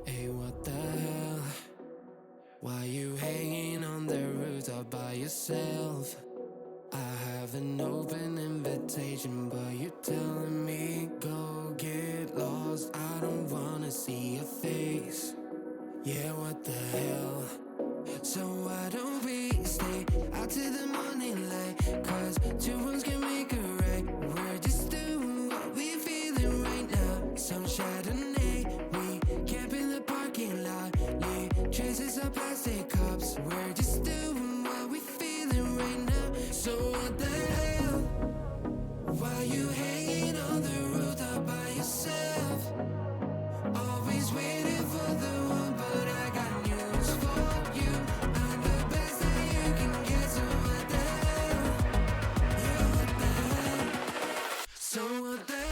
Hey, what the hell? Why you hanging on the rooftop by yourself? I have an open invitation, but you're telling me go get lost. I don't wanna see your face. Yeah, what the hell? So why don't we stay out till the morning light? Cause two wrongs can make a right. We're just doing what we feeling right now. Some Chardonnay, we camp in the parking lot. Leave traces of plastic cups. We're just doing what we feeling right now. So what the hell? Why you hanging on the rooftop by yourself? Always waiting for the one, but I got news for you. I'm the best that you can get, so what the hell? Yeah, what the hell? So what the hell?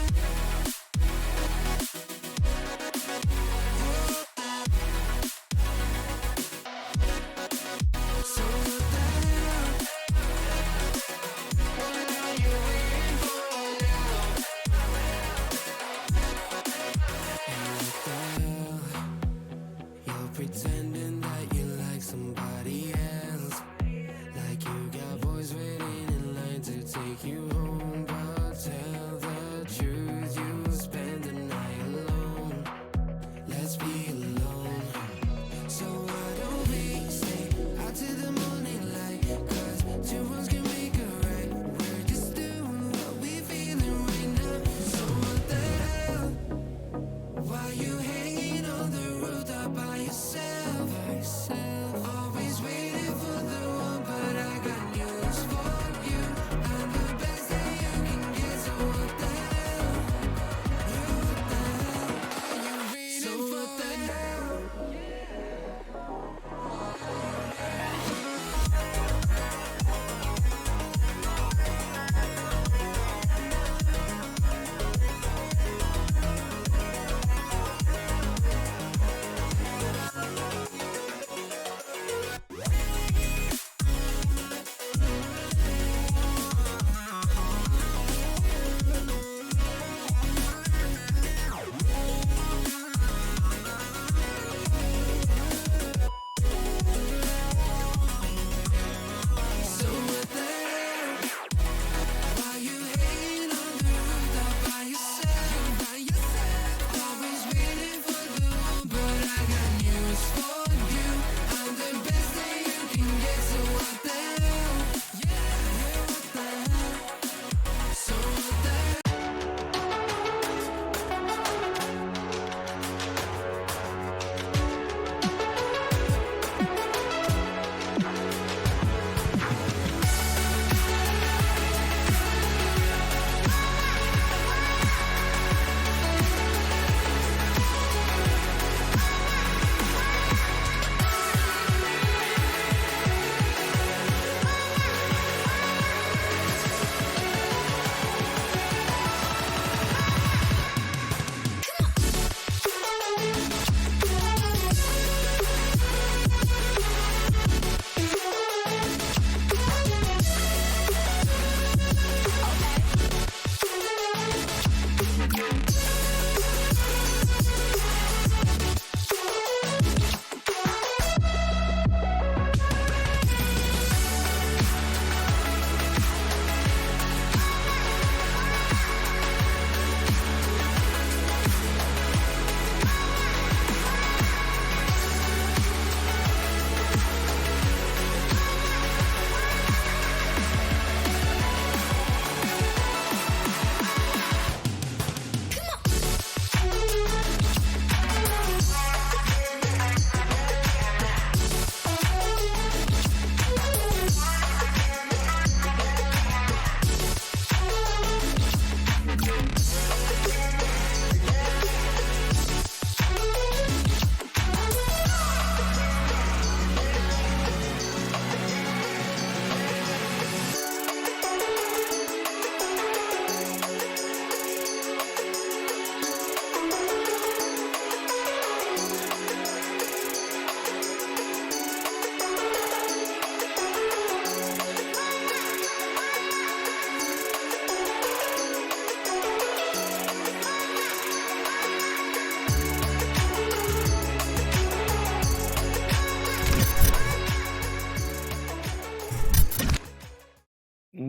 So what the hell? What are you waiting for now? And what the hell? You're pretending that you like somebody else, like you got boys waiting in line to take you home. But tell the truth, you'll spend the night alone. Let's be alone. So why don't we stay out till the morning light? Cause two wrongs can make a right. We're just doing what we feeling right now. So what the hell? Why you hanging on the rooftop by yourself? Always waiting for the one, but I got news for you. I'm the best that you can get, so what the hell? Yeah, what the hell? Are you ready so for what the hell?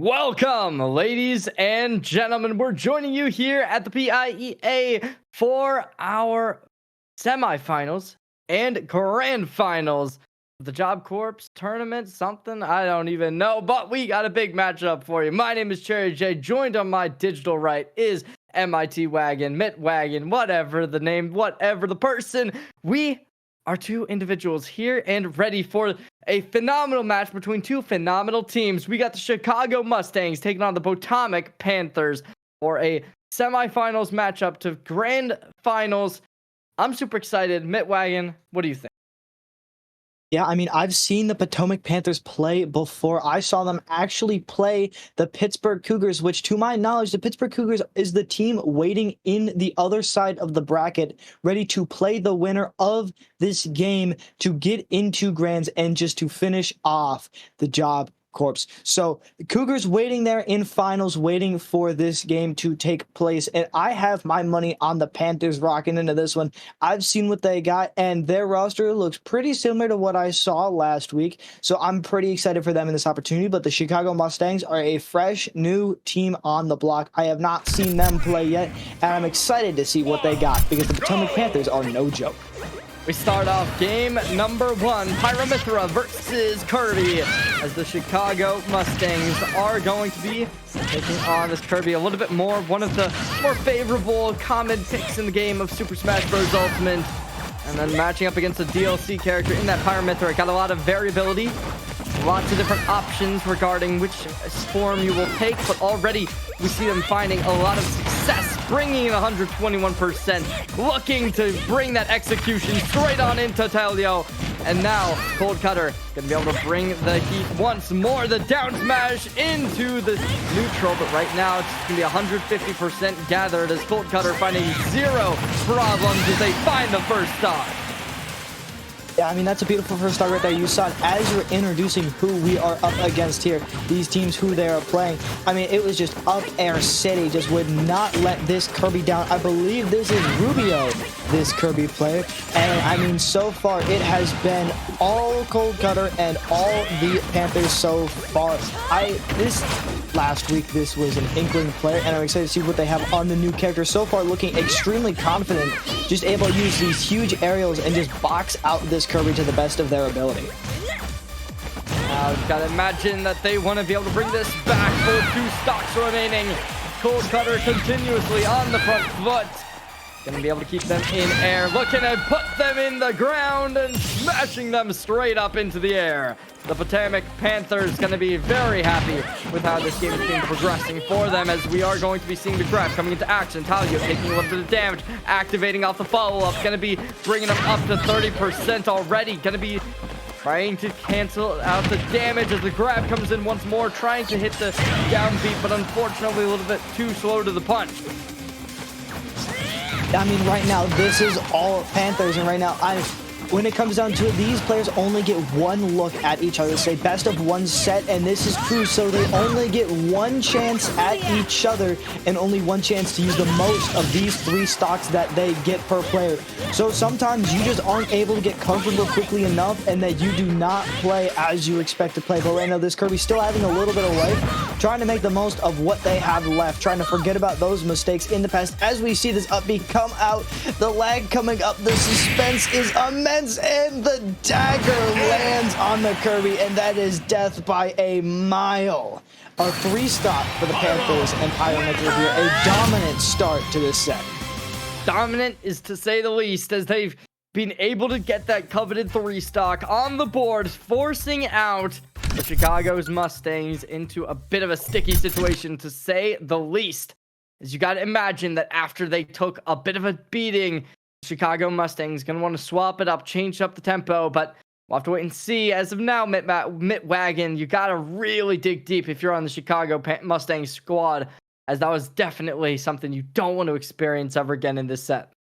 Welcome, ladies and gentlemen. We're joining you here at the PIEA for our semifinals and grand finals of the Job Corps tournament. Something I don't even know, but we got a big matchup for you. My name is Cherry J. Joined on my digital right is MIT Wagon, Mitt Wagon, whatever the name, whatever the person. We are two individuals here and ready for a phenomenal match between two phenomenal teams. We got the Chicago Mustangs taking on the Potomac Panthers for a semifinals matchup to grand finals. I'm super excited. Mitt Wagon, what do you think? Yeah, I mean, I've seen the Potomac Panthers play before. I saw them actually play the Pittsburgh Cougars, which to my knowledge, the Pittsburgh Cougars is the team waiting in the other side of the bracket, ready to play the winner of this game to get into grands and just to finish off the Job Corps. So the Cougars waiting there in finals, waiting for this game to take place. And I have my money on the Panthers rocking into this one. I've seen what they got, and their roster looks pretty similar to what I saw last week. So I'm pretty excited for them in this opportunity. But the Chicago Mustangs are a fresh new team on the block. I have not seen them play yet, and I'm excited to see what they got because the Potomac Panthers are no joke. We start off game number one, Pyramithra versus Kirby, as the Chicago Mustangs are going to be taking on this Kirby a little bit more. One of the more favorable common picks in the game of Super Smash Bros. Ultimate. And then matching up against a DLC character in that Pyramithra. Got a lot of variability, lots of different options regarding which form you will take, but already we see them finding a lot of success, bringing in 121%, looking to bring that execution straight on into Telio. And now Cold Cutter gonna be able to bring the heat once more. The down smash into the neutral, but right now it's gonna be 150% gathered as Cold Cutter finding zero problems as they find the first stock. Yeah, I mean, that's a beautiful first start right there. You saw it as you're introducing who we are up against here. These teams, who they are playing. I mean, it was just up air city. Just would not let this Kirby down. I believe this is Rubio, this Kirby player. And I mean, so far, it has been all Cold Cutter and all the Panthers so far. Last week, this was an Inkling player, and I'm excited to see what they have on the new character. So far, looking extremely confident. Just able to use these huge aerials and just box out this Kirby to the best of their ability. Now, you've got to imagine that they want to be able to bring this back for 2 stocks remaining. Cold Cutter continuously on the front foot. Going to be able to keep them in air, looking to put them in the ground and smashing them straight up into the air. The Potomac Panthers going to be very happy with how this game is being progressing for them, as we are going to be seeing the grab coming into action. Talia taking a little bit of damage, activating off the follow-up. Going to be bringing them up to 30% already. Going to be trying to cancel out the damage as the grab comes in once more, trying to hit the downbeat, but unfortunately a little bit too slow to the punch. I mean, right now, this is all Panthers, and right now, when it comes down to it, these players only get one look at each other. Say best of one set, and this is true, so they only get one chance at each other and only one chance to use the most of these 3 stocks that they get per player. So sometimes you just aren't able to get comfortable quickly enough, and that you do not play as you expect to play. But right now, this Kirby's still having a little bit of life, trying to make the most of what they have left, trying to forget about those mistakes in the past. As we see this up B come out, the lag coming up, the suspense is immense. And the dagger lands on the Kirby, and that is death by a mile. A 3-stock for the Panthers, and Pyramithra here. A dominant start to this set. Dominant is to say the least, as they've been able to get that coveted 3-stock on the board, forcing out the Chicago's Mustangs into a bit of a sticky situation, to say the least. As you got to imagine that after they took a bit of a beating, Chicago Mustangs going to want to swap it up, change up the tempo, but we'll have to wait and see. As of now, Mitt Wagon, you got to really dig deep if you're on the Chicago Mustangs squad, as that was definitely something you don't want to experience ever again in this set.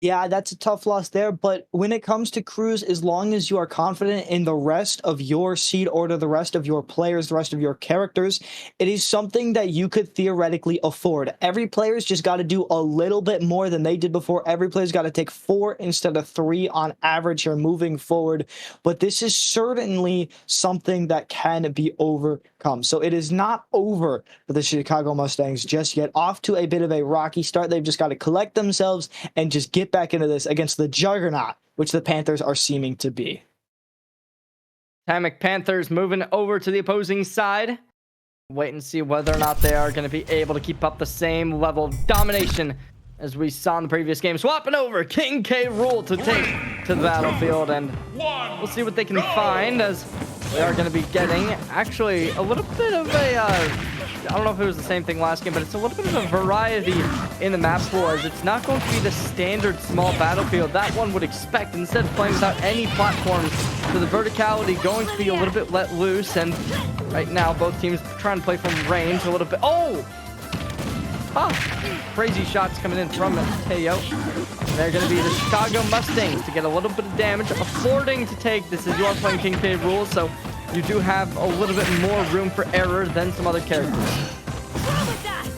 Yeah, that's a tough loss there, but when it comes to Cruz, as long as you are confident in the rest of your seed order, the rest of your players, the rest of your characters, it is something that you could theoretically afford. Every player's just got to do a little bit more than they did before. Every player's got to take 4 instead of 3 on average here moving forward, but this is certainly something that can be overcome. So it is not over for the Chicago Mustangs just yet. Off to a bit of a rocky start. They've just got to collect themselves and just get back into this against the juggernaut, which the Panthers are seeming to be. Potomac Panthers moving over to the opposing side. Wait and see whether or not they are going to be able to keep up the same level of domination as we saw in the previous game. Swapping over King K. Rool to take to the battlefield, and we'll see what they can find, as they are going to be getting actually a little bit of a I don't know if it was the same thing last game, but it's a little bit of a variety in the map pool, as it's not going to be the standard small battlefield that one would expect. Instead of playing without any platforms, so the verticality going to be a little bit let loose, and right now both teams trying to play from range a little bit. Oh! Crazy shots coming in from Teo. They're going to be the Chicago Mustangs to get a little bit of damage, affording to take this as you are playing King K. Rules, so you do have a little bit more room for error than some other characters.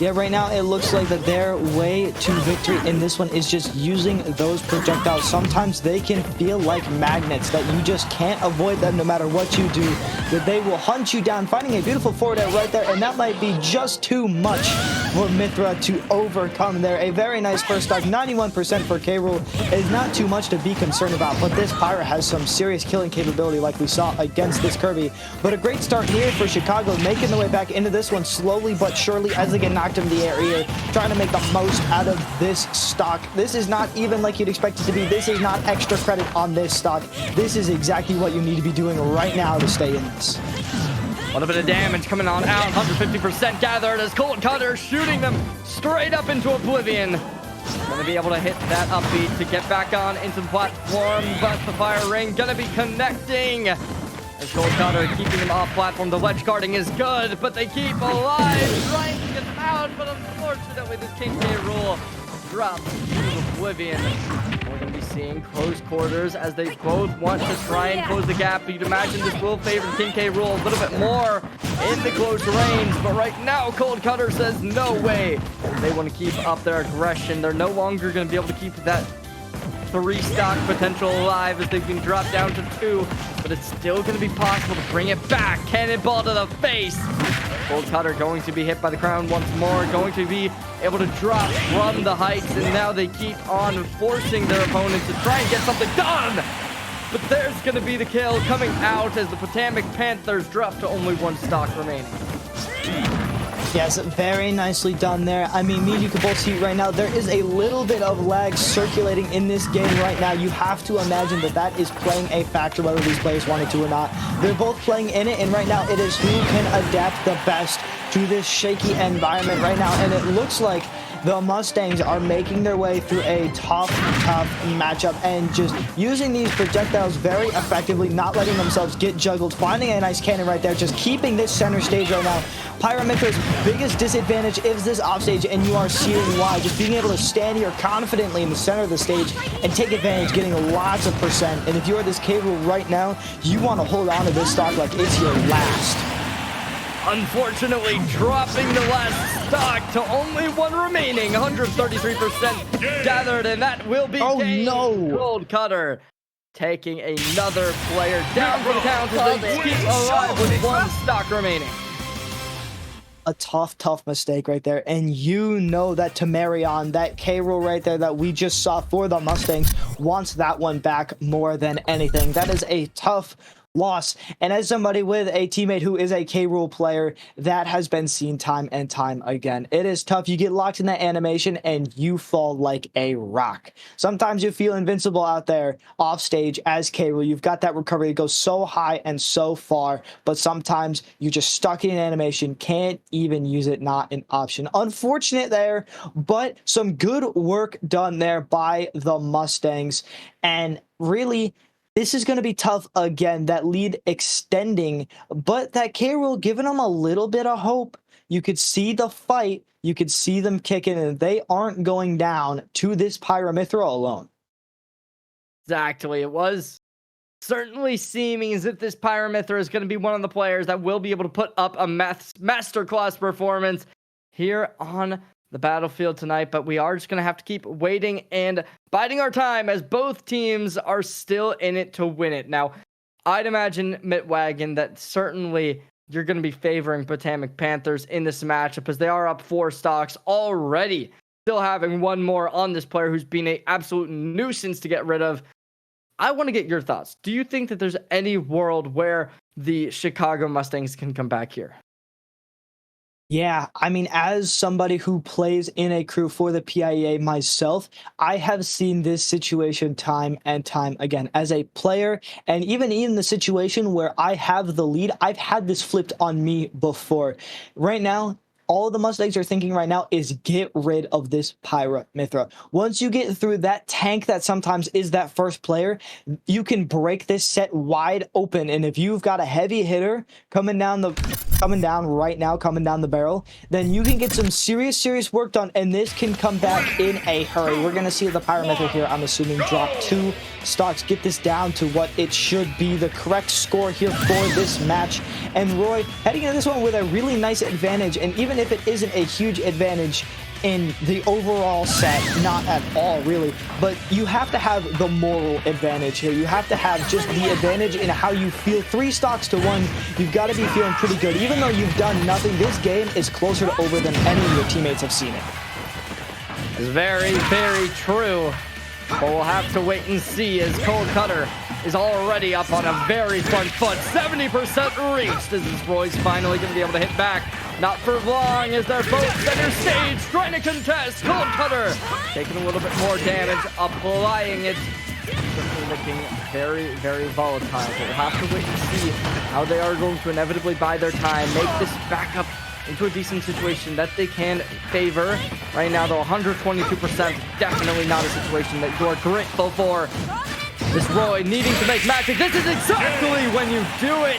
Yeah, right now it looks like that their way to victory in this one is just using those projectiles. Sometimes they can feel like magnets, that you just can't avoid them no matter what you do, that they will hunt you down, finding a beautiful forward air right there, and that might be just too much for Mithra to overcome there. A very nice first stock, 91% for K-Rool is not too much to be concerned about, but this Pyra has some serious killing capability like we saw against this Kirby. But a great start here for Chicago, making their way back into this one slowly but surely as they get knocked into the air here, trying to make the most out of this stock. This is not even like you'd expect it to be. This is not extra credit on this stock. This is exactly what you need to be doing right now to stay in this. A little bit of damage coming on out. 150% gathered as Cold Cutter shooting them straight up into oblivion. Gonna be able to hit that upbeat to get back on into the platform, but the fire ring gonna be connecting. As Cold Cutter keeping them off platform. The ledge guarding is good, but they keep alive, trying to get them out, but unfortunately this King K. Rool drops to oblivion. We're going to be seeing close quarters as they both want to try and close the gap. You'd imagine this will favor King K. Rool a little bit more in the close range, but right now Cold Cutter says no way. They want to keep up their aggression. They're no longer going to be able to keep that 3 stock potential alive as they've been dropped down to 2, but it's still going to be possible to bring it back. Cannonball to the face. Cold Cutter going to be hit by the crown once more, going to be able to drop from the heights, and now they keep on forcing their opponent to try and get something done. But there's going to be the kill coming out as the Potomac Panthers drop to only 1 stock remaining. Yes, very nicely done there. I mean, you can both see right now, there is a little bit of lag circulating in this game right now. You have to imagine that that is playing a factor, whether these players wanted to or not. They're both playing in it, and right now it is who can adapt the best to this shaky environment right now. And it looks like the Mustangs are making their way through a tough matchup and just using these projectiles very effectively, not letting themselves get juggled, finding a nice cannon right there, just keeping this center stage right now. Pyramithra's biggest disadvantage is this offstage, and you are seeing why. Just being able to stand here confidently in the center of the stage and take advantage, getting lots of percent. And if you are this K-Rool right now, you want to hold on to this stock like it's your last. Unfortunately, dropping the last stock to only 1 remaining. 133% gathered, and that will be Cold Cutter taking another player down for the count as they keep alive with 1 stock remaining. A tough mistake right there, and you know that Tamarion, that K-Rool right there that we just saw for the Mustangs, wants that one back more than anything. That is a tough loss, and as somebody with a teammate who is a K-Rool player, that has been seen time and time again. It is tough. You get locked in that animation and you fall like a rock. Sometimes you feel invincible out there off stage as K-Rool. You've got that recovery that goes so high and so far, but sometimes you're just stuck in animation, can't even use it, not an option. Unfortunate there, but some good work done there by the Mustangs, and really this is going to be tough again, that lead extending, but that K-Rool giving them a little bit of hope. You could see the fight, you could see them kicking, and they aren't going down to this Pyramithra alone. Exactly. It was certainly seeming as if this Pyramithra is going to be one of the players that will be able to put up a masterclass performance here on the battlefield tonight, but we are just going to have to keep waiting and biding our time as both teams are still in it to win it. Now, I'd imagine, Mitwagon, that certainly you're going to be favoring Potomac Panthers in this matchup as they are up 4 stocks already, still having one more on this player who's been an absolute nuisance to get rid of. I want to get your thoughts. Do you think that there's any world where the Chicago Mustangs can come back here? Yeah, I mean, as somebody who plays in a crew for the PIEA myself, I have seen this situation time and time again. As a player, and even in the situation where I have the lead, I've had this flipped on me before. Right now, all the Mustangs are thinking right now is get rid of this Pyramithra. Once you get through that tank that sometimes is that first player, you can break this set wide open. And if you've got a heavy hitter coming down right now, coming down the barrel, then you can get some serious work done, and this can come back in a hurry. We're going to see the Pyramithra here, I'm assuming, drop 2 stocks, get this down to what it should be, the correct score here for this match. And Roy heading into this one with a really nice advantage, and even if it isn't a huge advantage in the overall set, not at all really, but you have to have the moral advantage here. You have to have just the advantage in how you feel. 3 stocks to 1, you've got to be feeling pretty good. Even though you've done nothing, this game is closer to over than any of your teammates have seen it. It's very true. But we'll have to wait and see as Cold Cutter is already up on a very front foot. 70% reached as Roy's finally going to be able to hit back. Not for long as they're both center stage trying to contest. Cold Cutter taking a little bit more damage, applying it. Certainly looking very volatile. So we'll have to wait and see how they are going to inevitably buy their time, make this back up into a decent situation that they can favor. Right now, though, 122%, definitely not a situation that you're grateful for. This Roy needing to make magic. This is exactly when you do it.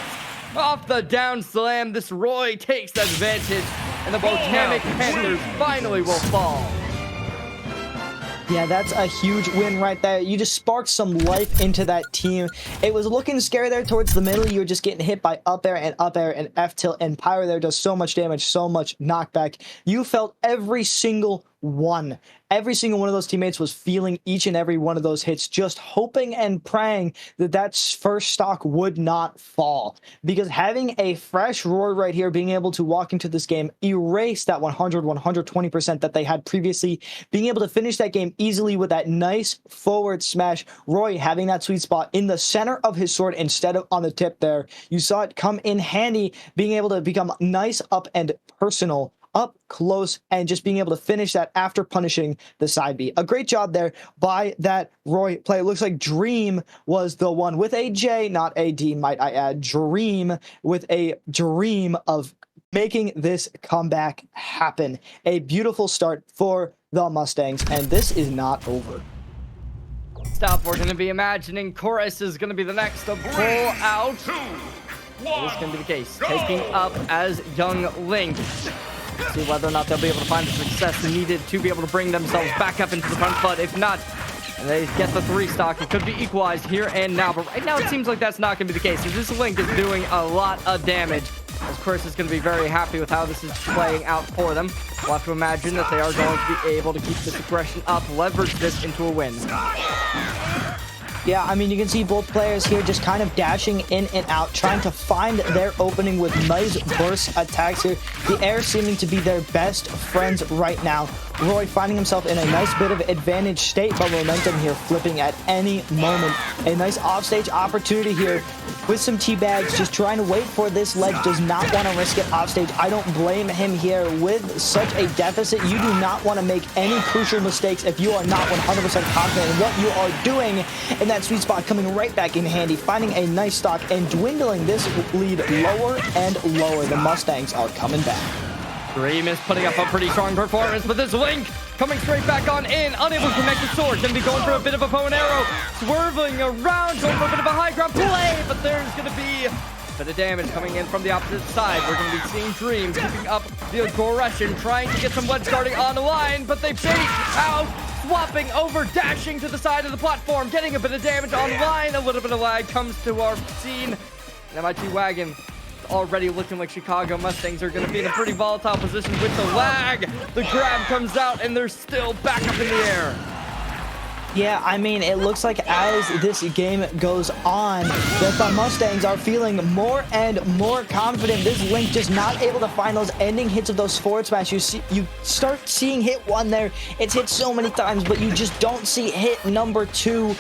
Off the down slam, this Roy takes advantage, and the Botanic Panthers finally will fall. Yeah, that's a huge win right there. You just sparked some life into that team. It was looking scary there towards the middle. You were just getting hit by up air and F tilt, and Pyro there does so much damage, so much knockback. You felt every single one. Every single one of those teammates was feeling each and every one of those hits, just hoping and praying that that first stock would not fall. Because having a fresh Roy right here, being able to walk into this game, erase that 120% that they had previously, being able to finish that game easily with that nice forward smash, Roy having that sweet spot in the center of his sword instead of on the tip there. You saw it come in handy, being able to become nice up and personal, up close, and just being able to finish that after punishing the side B. A great job there by that Roy play. It looks like Dream was the one with a J, not a D, might I add. Dream with a dream of making this comeback happen. A beautiful start for the Mustangs, and this is not over. Stop, we're going to be imagining Chorus is going to be the next to pull out. This is going to be the case. Taking up as Young Link. See whether or not they'll be able to find the success needed to be able to bring themselves back up into the front foot. If not, and they get the 3 stock, it could be equalized here and now. But right now, it seems like that's not going to be the case. So this Link is doing a lot of damage. Of course, is going to be very happy with how this is playing out for them. We'll have to imagine that they are going to be able to keep this aggression up, leverage this into a win. Yeah, I mean, you can see both players here just kind of dashing in and out, trying to find their opening with nice burst attacks here. The air seeming to be their best friends right now. Roy finding himself in a nice bit of advantage state, but momentum here flipping at any moment. A nice offstage opportunity here with some teabags, just trying to wait for this ledge. Does not want to risk it offstage. I don't blame him here. With such a deficit, you do not want to make any crucial mistakes if you are not 100% confident in what you are doing. And that sweet spot coming right back in handy, finding a nice stock and dwindling this lead lower and lower. The Mustangs are coming back. Dream is putting up a pretty strong performance, but this Link coming straight back on in, unable to connect the sword. Gonna be going for a bit of a bow and arrow, swerving around, going for a bit of a high ground play, but there's gonna be a bit of damage coming in from the opposite side. We're gonna be seeing Dream keeping up the aggression, trying to get some ledge guarding on the line, but they bait out swapping over, dashing to the side of the platform, getting a bit of damage on the line. A little bit of lag comes to our scene. An MIT wagon already looking like Chicago Mustangs are going to be in a pretty volatile position with the lag. The grab comes out, and they're still back up in the air. Yeah, I mean, it looks like as this game goes on, that the Mustangs are feeling more and more confident. This Link just not able to find those ending hits of those forward smash. You start seeing hit one there. It's hit so many times, but you just don't see hit number two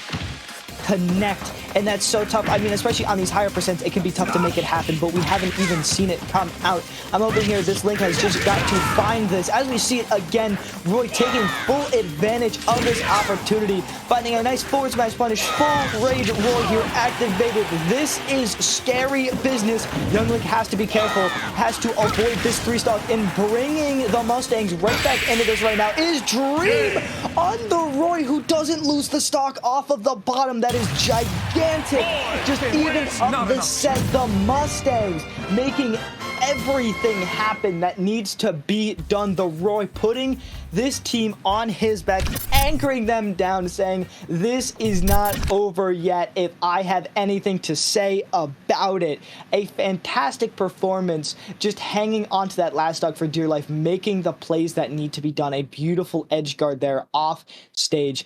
connect, and that's so tough. I mean, especially on these higher percents, it can be tough to make it happen, but we haven't even seen it come out. I'm hoping here this Link has just got to find this. As we see it again, Roy taking full advantage of this opportunity, finding a nice forward smash punish, full rage Roy here activated. This is scary business. Young Link has to be careful, has to avoid this 3-stock, and bringing the Mustangs right back into this right now is Dream on the Roy, who doesn't lose the stock off of the bottom. That is gigantic. Just even up the set, the Mustangs making everything happen that needs to be done. The Roy putting this team on his back, anchoring them down, saying, this is not over yet if I have anything to say about it. A fantastic performance, just hanging onto that last stock for dear life, making the plays that need to be done. A beautiful edge guard there off stage.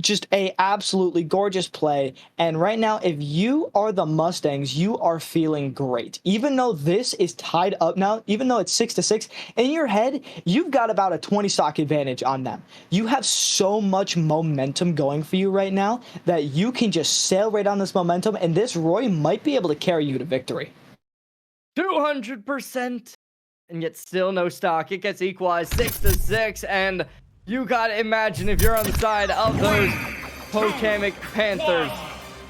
Just a absolutely gorgeous play. And right now, if you are the Mustangs, you are feeling great. Even though this is tied up now, even though it's 6-6, in your head, you've got about a 20 stock advantage on them. You have so much momentum going for you right now that you can just sail right on this momentum, and this Roy might be able to carry you to victory. 200%, and yet still no stock. It gets equalized 6-6, and you gotta imagine if you're on the side of those Potomac Panthers,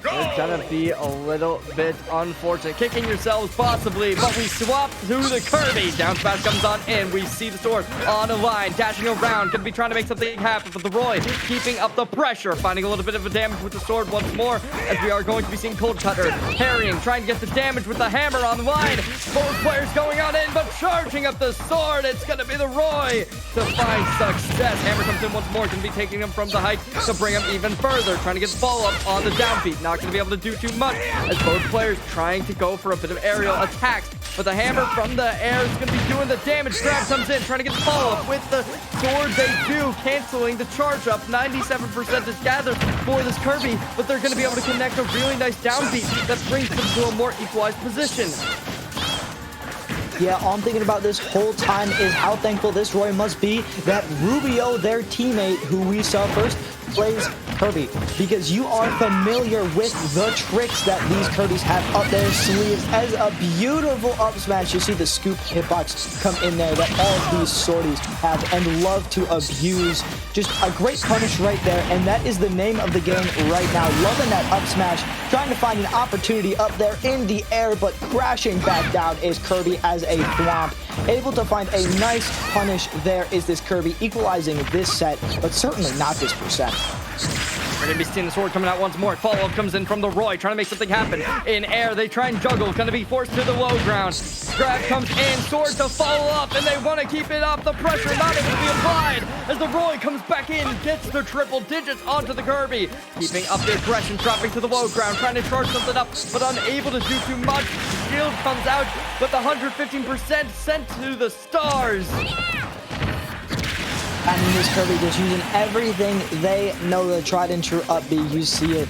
it's gonna be a little bit unfortunate. Kicking yourselves possibly, but we swap to the Kirby. Down smash comes on in. We see the sword on a line, dashing around. Gonna be trying to make something happen, but the Roy keeping up the pressure, finding a little bit of a damage with the sword once more, as we are going to be seeing Cold Cutter parrying, trying to get the damage with the hammer on the line. Both players going on in, but charging up the sword. It's gonna be the Roy to find success. Hammer comes in once more, gonna be taking him from the height to bring him even further, trying to get the follow-up on the downbeat. Not going to be able to do too much, as both players trying to go for a bit of aerial attacks, but the hammer from the air is going to be doing the damage. Grab comes in, trying to get the follow-up with the sword. They do, canceling the charge up. 97% is gathered for this Kirby, but they're going to be able to connect a really nice downbeat that brings them to a more equalized position. Yeah, all I'm thinking about this whole time is how thankful this Roy must be that Rubio, their teammate, who we saw first, plays Kirby, because you are familiar with the tricks that these Kirbys have up their sleeves. As a beautiful up smash, you see the scoop hitbox come in there that all of these sorties have and love to abuse. Just a great punish right there, and that is the name of the game right now. Loving that up smash, trying to find an opportunity up there in the air, but crashing back down is Kirby as a thwomp. Able to find a nice punish there is this Kirby, equalizing this set, but certainly not this percent. We're going to be seeing the sword coming out once more. Follow-up comes in from the Roy, trying to make something happen. In air, they try and juggle. Going to be forced to the low ground. Grab comes in, sword to follow up, and they want to keep it up. The pressure not able to be applied as the Roy comes back in, gets the triple digits onto the Kirby. Keeping up the aggression, dropping to the low ground, trying to charge something up, but unable to do too much. Shield comes out, but the 115% sent to the stars. I mean, this Kirby just using everything they know, the tried and true up B. You see it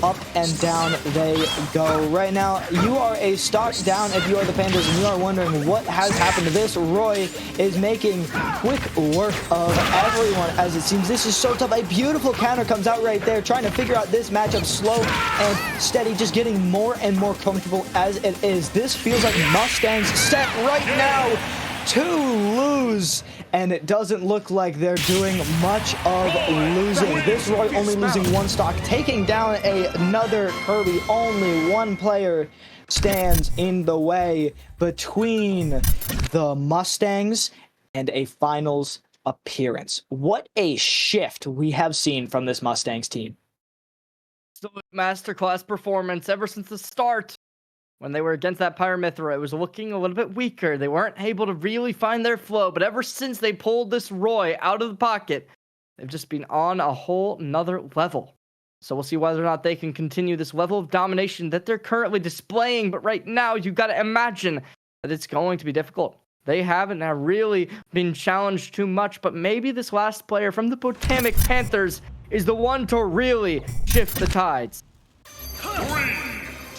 up and down they go. Right now, you are a stock down if you are the Panthers, and you are wondering what has happened to this. Roy is making quick work of everyone, as it seems. This is so tough. A beautiful counter comes out right there, trying to figure out this matchup slow and steady, just getting more and more comfortable as it is. This feels like Mustangs set right now to lose, and it doesn't look like they're doing much of losing. This Roy only losing one stock, taking down another Kirby. Only one player stands in the way between the Mustangs and a finals appearance. What a shift we have seen from this Mustangs team. Masterclass performance ever since the start. When they were against that Pyramithra, it was looking a little bit weaker. They weren't able to really find their flow, but ever since they pulled this Roy out of the pocket, they've just been on a whole nother level. So we'll see whether or not they can continue this level of domination that they're currently displaying. But right now, you've got to imagine that it's going to be difficult. They haven't really been challenged too much, but maybe this last player from the Potomac Panthers is the one to really shift the tides.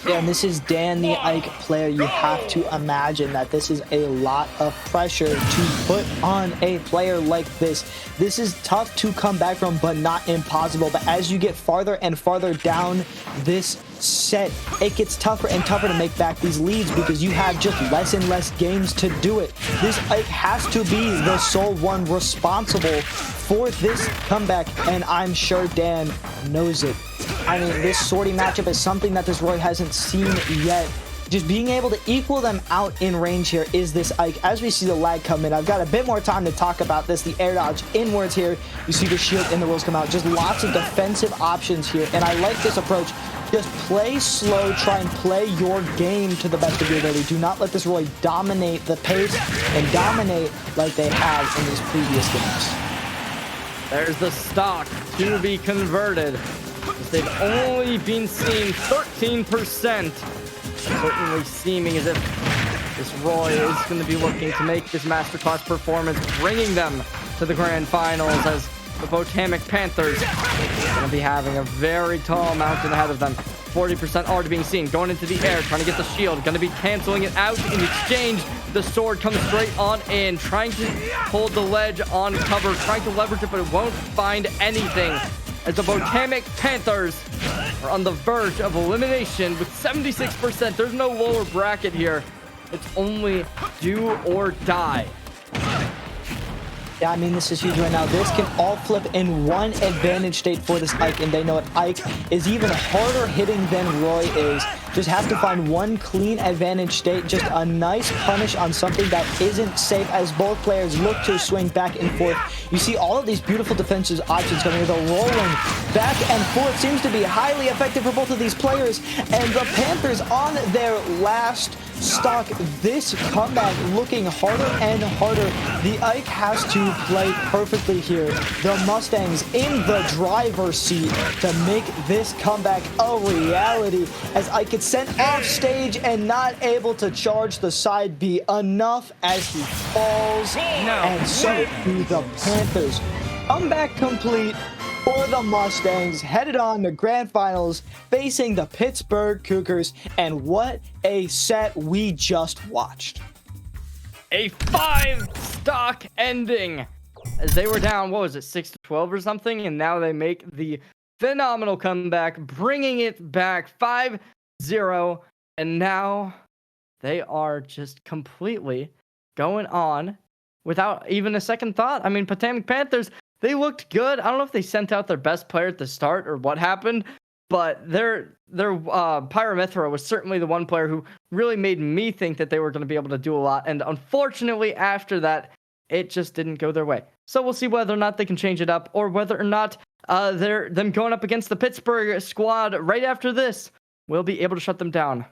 Yeah, and this is Dan the Ike player. You have to imagine that this is a lot of pressure to put on a player like this. This is tough to come back from, but not impossible. But as you get farther and farther down this set, it gets tougher and tougher to make back these leads because you have just less and less games to do it. This Ike has to be the sole one responsible for this comeback, and I'm sure Dan knows it. I mean, this sorting matchup is something that this Roy hasn't seen yet. Just being able to equal them out in range here is this Ike. As we see the lag come in, I've got a bit more time to talk about this. The air dodge inwards here. You see the shield and the rolls come out. Just lots of defensive options here, and I like this approach. Just play slow, try and play your game to the best of your ability. Do not let this Roy dominate the pace and dominate like they have in these previous games. There's the stock to be converted. They've only been seen 13%. Certainly seeming as if this Roy is going to be looking to make this masterclass performance, bringing them to the grand finals, as the Potomac Panthers are going to be having a very tall mountain ahead of them. 40% already being seen, going into the air, trying to get the shield, going to be canceling it out. In exchange, the sword comes straight on in, trying to hold the ledge on cover, trying to leverage it, but it won't find anything, as the Potomac Panthers are on the verge of elimination with 76%. There's no lower bracket here. It's only do or die. Yeah, I mean, this is huge right now. This can all flip in one advantage state for this Ike, and they know it. Ike is even harder hitting than Roy is. Just have to find one clean advantage state, just a nice punish on something that isn't safe as both players look to swing back and forth. You see all of these beautiful defensive options coming with a rolling back and forth. Seems to be highly effective for both of these players, and the Panthers on their last stock. This comeback looking harder and harder. The Ike has to play perfectly here. The Mustangs in the driver's seat to make this comeback a reality, as Ike gets sent off stage and not able to charge the side B enough as he falls. And so do the Panthers. Comeback complete for the Mustangs, headed on to grand finals facing the Pittsburgh Cougars. And what a set we just watched. A 5-stock ending, as they were down, what was it, 6-12 or something, and now they make the phenomenal comeback, bringing it back 5-0, and now they are just completely going on without even a second thought. I mean, Potomac Panthers, they looked good. I don't know if they sent out their best player at the start or what happened, but their Pyramithra was certainly the one player who really made me think that they were going to be able to do a lot. And unfortunately, after that, it just didn't go their way. So we'll see whether or not they can change it up, or whether or not them going up against the Pittsburgh squad right after this will be able to shut them down.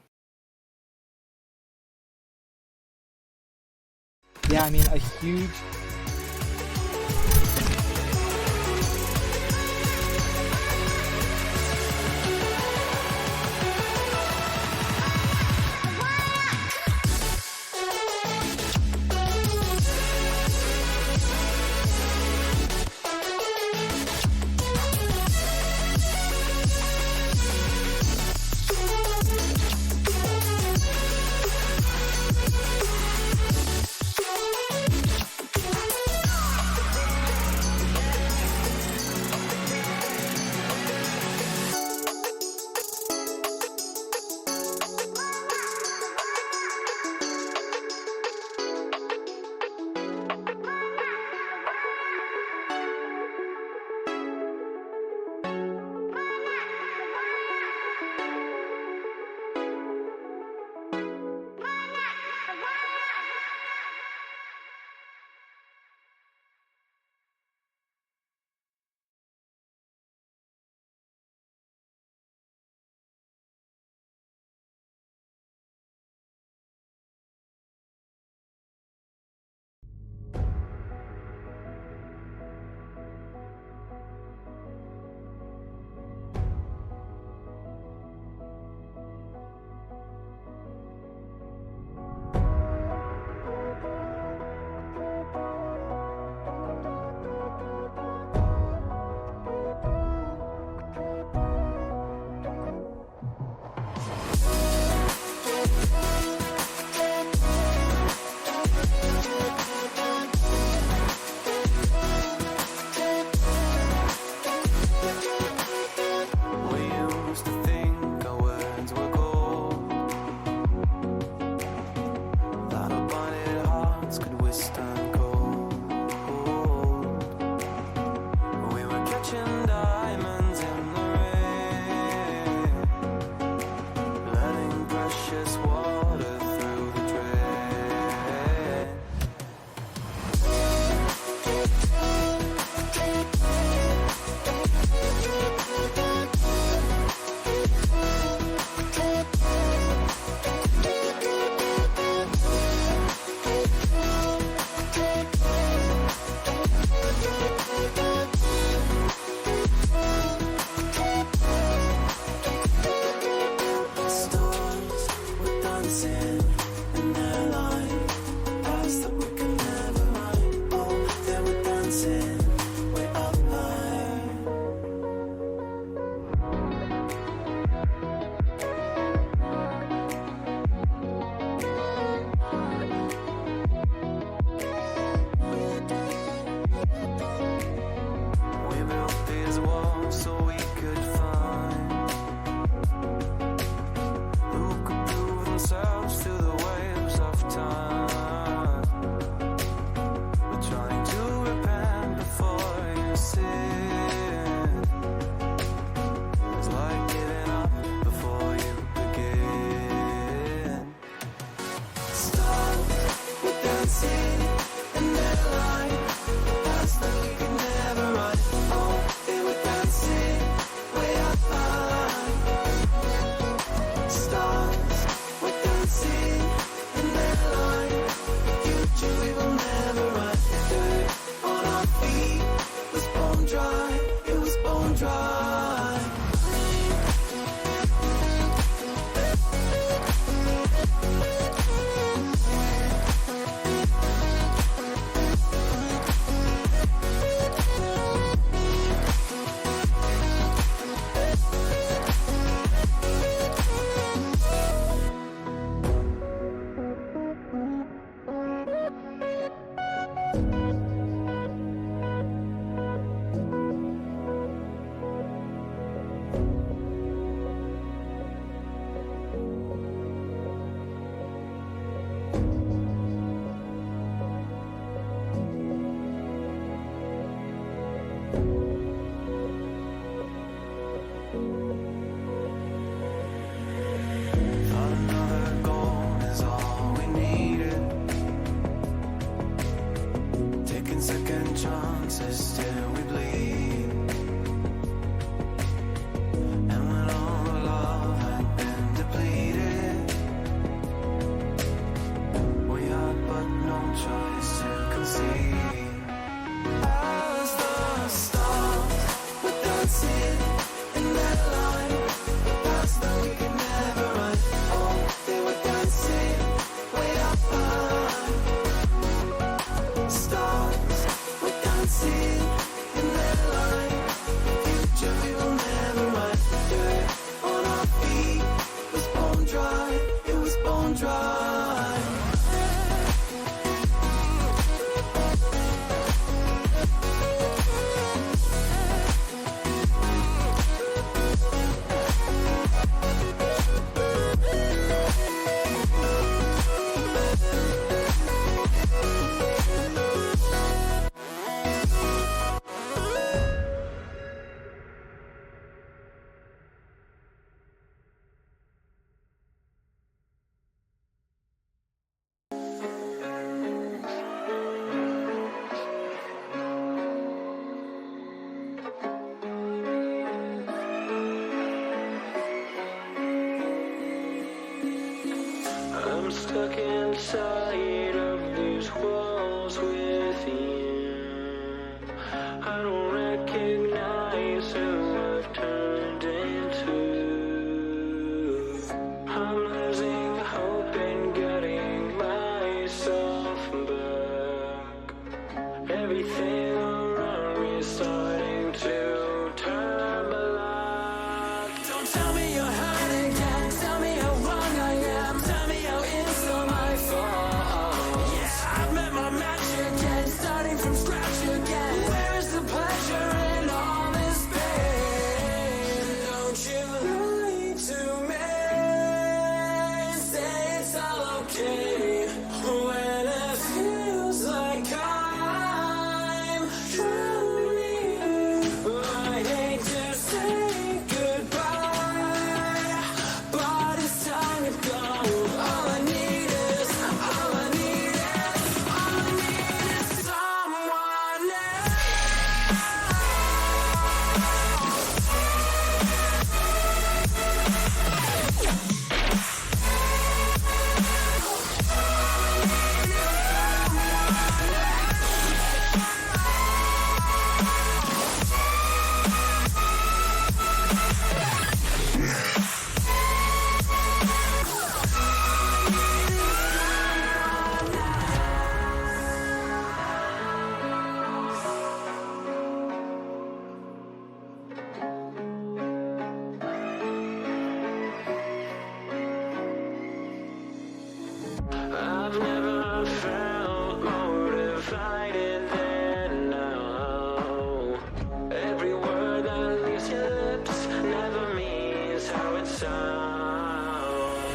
Yeah, I mean, a huge... dancing in their line, past that we can never run. Oh, they were dancing way up high. We built these walls so we could find who could prove themselves to the waves of time. We're trying to repent before you sin. It's like giving up before you begin. Stars were dancing in their line, past that we could never run. Oh, they were dancing way up high. Stars were dancing in their line, future we will never run. Dirt on our feet was bone dry, it was bone dry. Thought another goal is all we needed. Taking second chances till we bleed. And when all the love had been depleted, we had but no choice to concede. As the stars were dancing in their line, past that we could never run. Oh, they were dancing way up high. Stars were dancing in their line, future we will never run. Dirt on our feet was bone dry, it was bone dry. I'm stuck inside of these walls with you. I don't recognize who I've turned into. I'm losing hope in getting myself back. Everything around me is starting to turn black. Don't tell me you're hurt again. Tell me how wrong I am. Tell me how it's all my fault.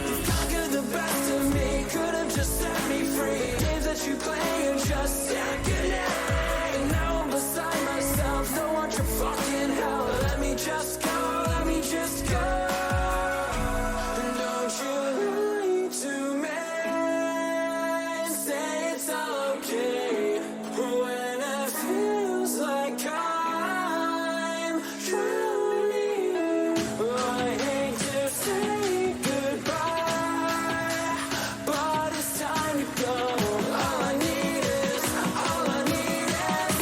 You've conquered the best of me, could have just set me free. Games that you play are just second hand. And now I'm beside myself, don't want your fucking help. Let me just go, let me just go. And don't you lie to me and say it's all okay when it feels like I'm drowning. I hate to say goodbye, but it's time to go. All I need is someone else.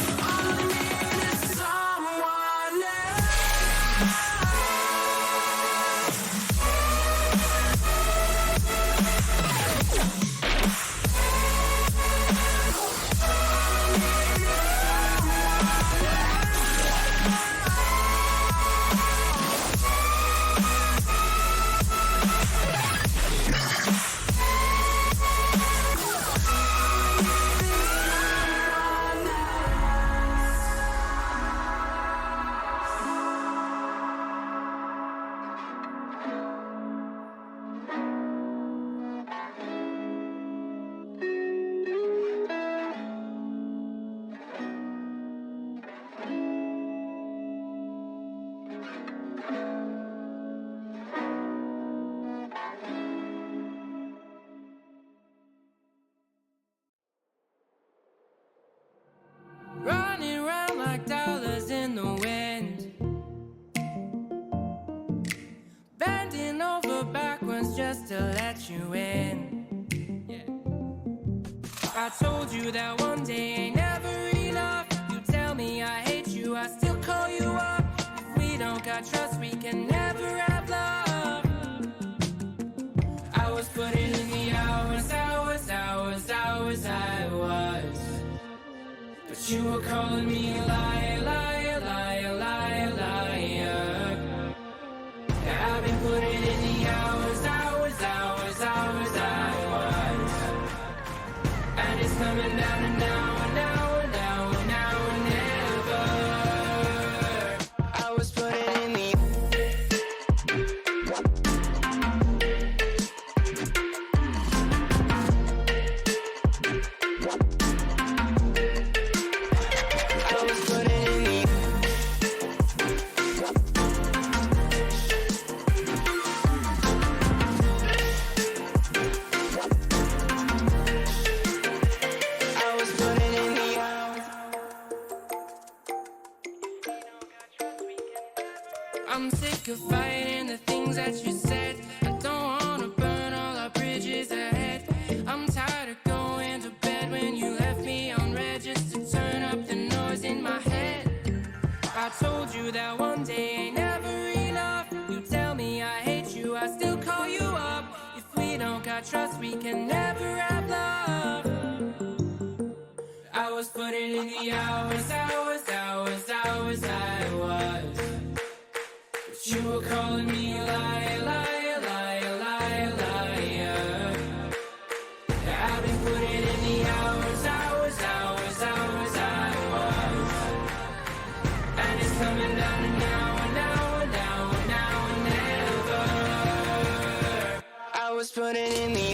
Running around like dollars in the wind, bending over backwards just to let you in. I told you that one day ain't never enough. You tell me I hate you, I still call you up. If we don't got trust, we can never have love. I was putting in the hours, I was. But you were calling me a liar, liar, liar, liar, liar. Yeah, I've been putting in the hours, I was. And it's coming down to now and now and now and now and never. I was putting in the I'm sick of fighting the things that you said. I don't wanna burn all our bridges ahead. I'm tired of going to bed when you left me on red just to turn up the noise in my head. I told you that one day ain't never enough. You tell me I hate you, I still call you up. If we don't got trust, we can never have love. I was putting in the hours, I was. You were calling me a liar, liar, liar, liar, liar. Yeah, I've been putting in the hours, I was. And it's coming down to now and now and now and now and never. I was putting in the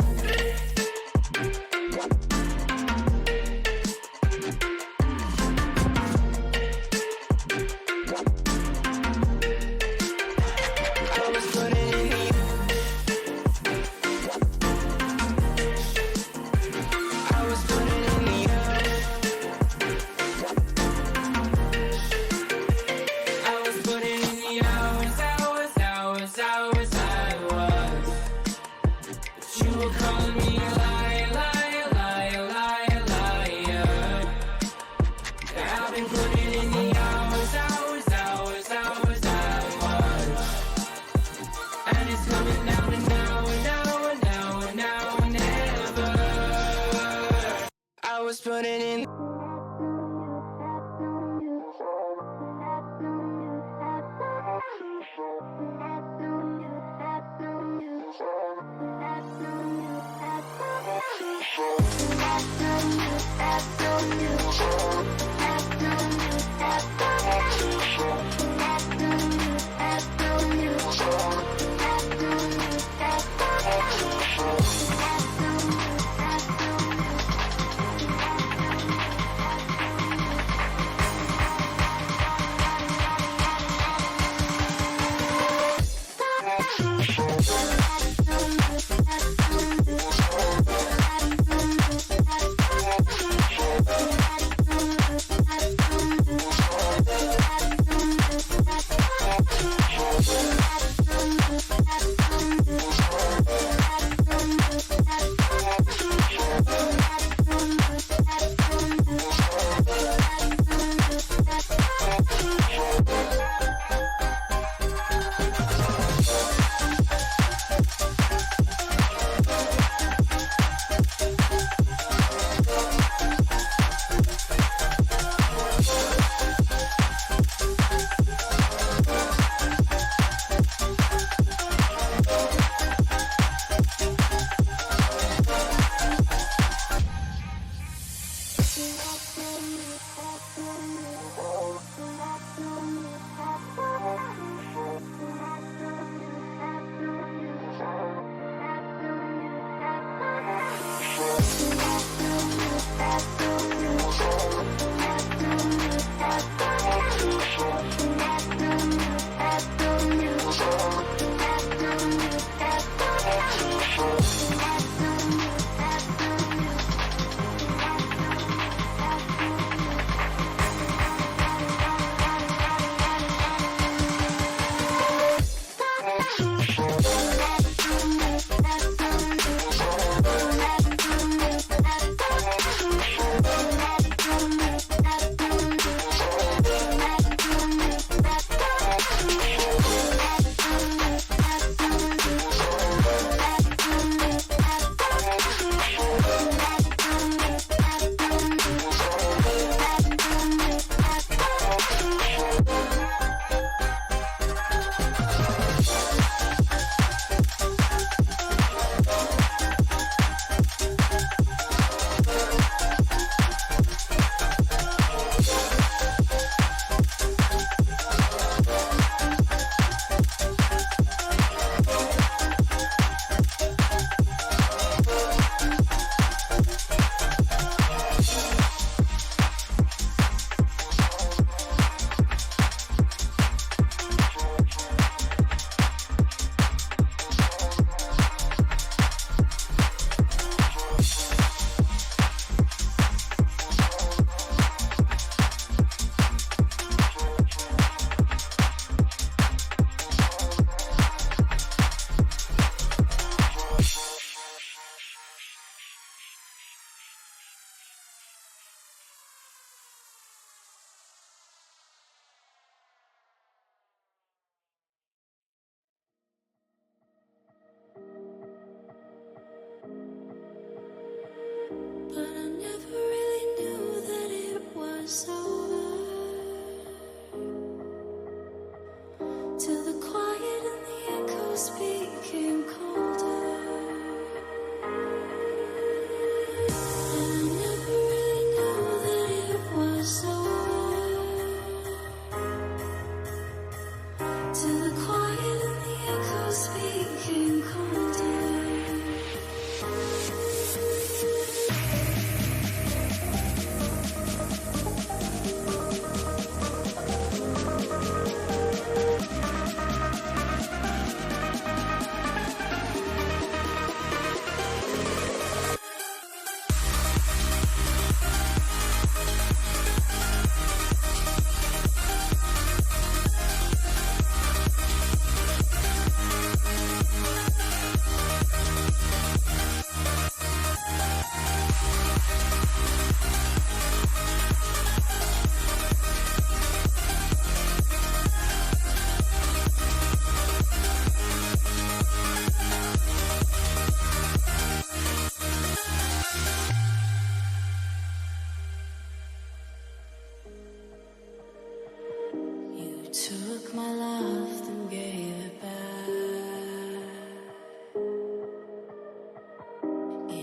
putting in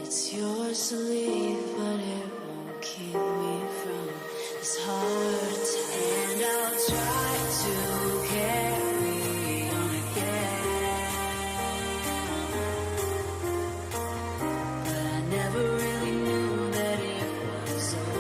It's yours to leave, but it won't keep me from this heart. And I'll try to carry on again, but I never really knew that it was over.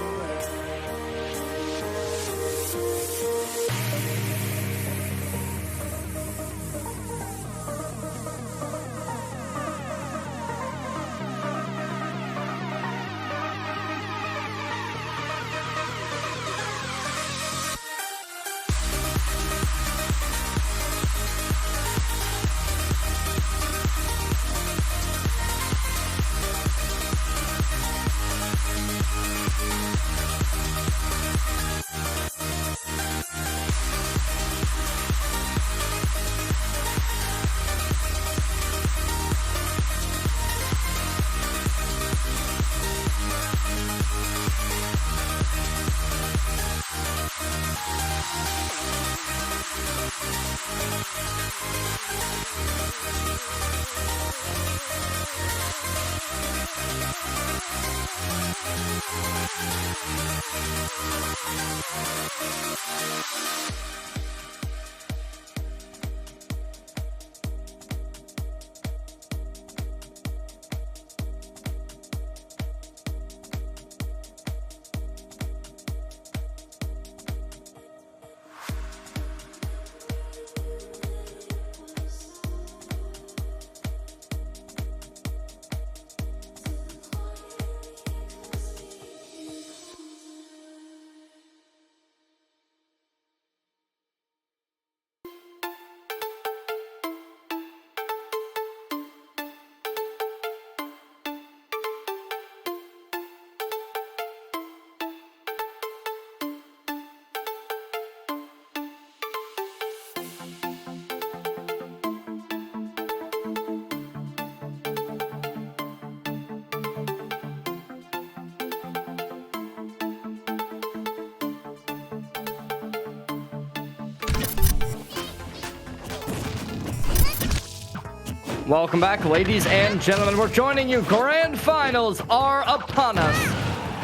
Welcome back, ladies and gentlemen. We're joining you. Grand finals are upon us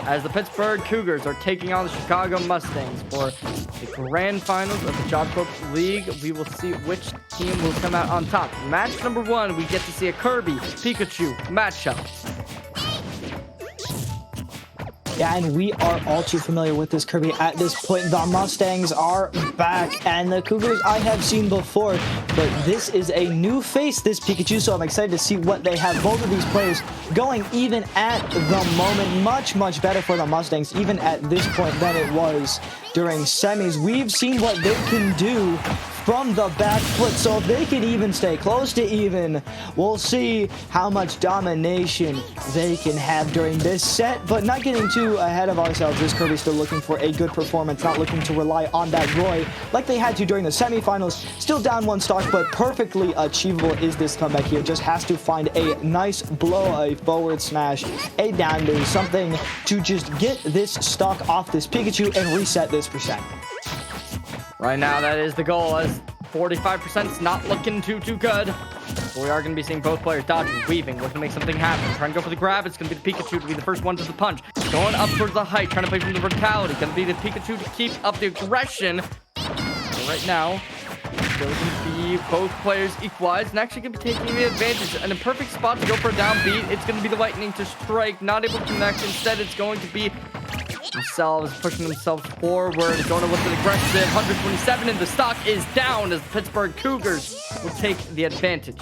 as the Pittsburgh Cougars are taking on the Chicago Mustangs for the grand finals of the Job Corps League. We will see which team will come out on top. Match number 1, we get to see a Kirby Pikachu matchup. Yeah, and we are all too familiar with this Kirby at this point. The Mustangs are back, and the Cougars I have seen before, but this is a new face, this Pikachu, so I'm excited to see what they have. Both of these players going even at the moment. Much, much better for the Mustangs, even at this point than it was during semis. We've seen what they can do from the back foot, so if they can even stay close to even, we'll see how much domination they can have during this set, but not getting too ahead of ourselves. This Kirby's still looking for a good performance, not looking to rely on that Roy like they had to during the semifinals. Still down 1 stock, but perfectly achievable is this comeback here. Just has to find a nice blow, a forward smash, a down B, something to just get this stock off this Pikachu and reset this percent. Right now, that is the goal, as 45% is not looking too good. But we are going to be seeing both players dodging, weaving, looking to make something happen. Trying to go for the grab. It's going to be the Pikachu to be the first one to the punch. Going up towards the height, trying to play from the verticality. Going to be the Pikachu to keep up the aggression. But right now, still going to be both players equalized and actually going to be taking the advantage. And a perfect spot to go for a down beat. It's going to be the Lightning to strike. Not able to connect. Instead, it's going to be themselves pushing themselves forward, going to look at aggressive 127, and the stock is down as the Pittsburgh Cougars will take the advantage.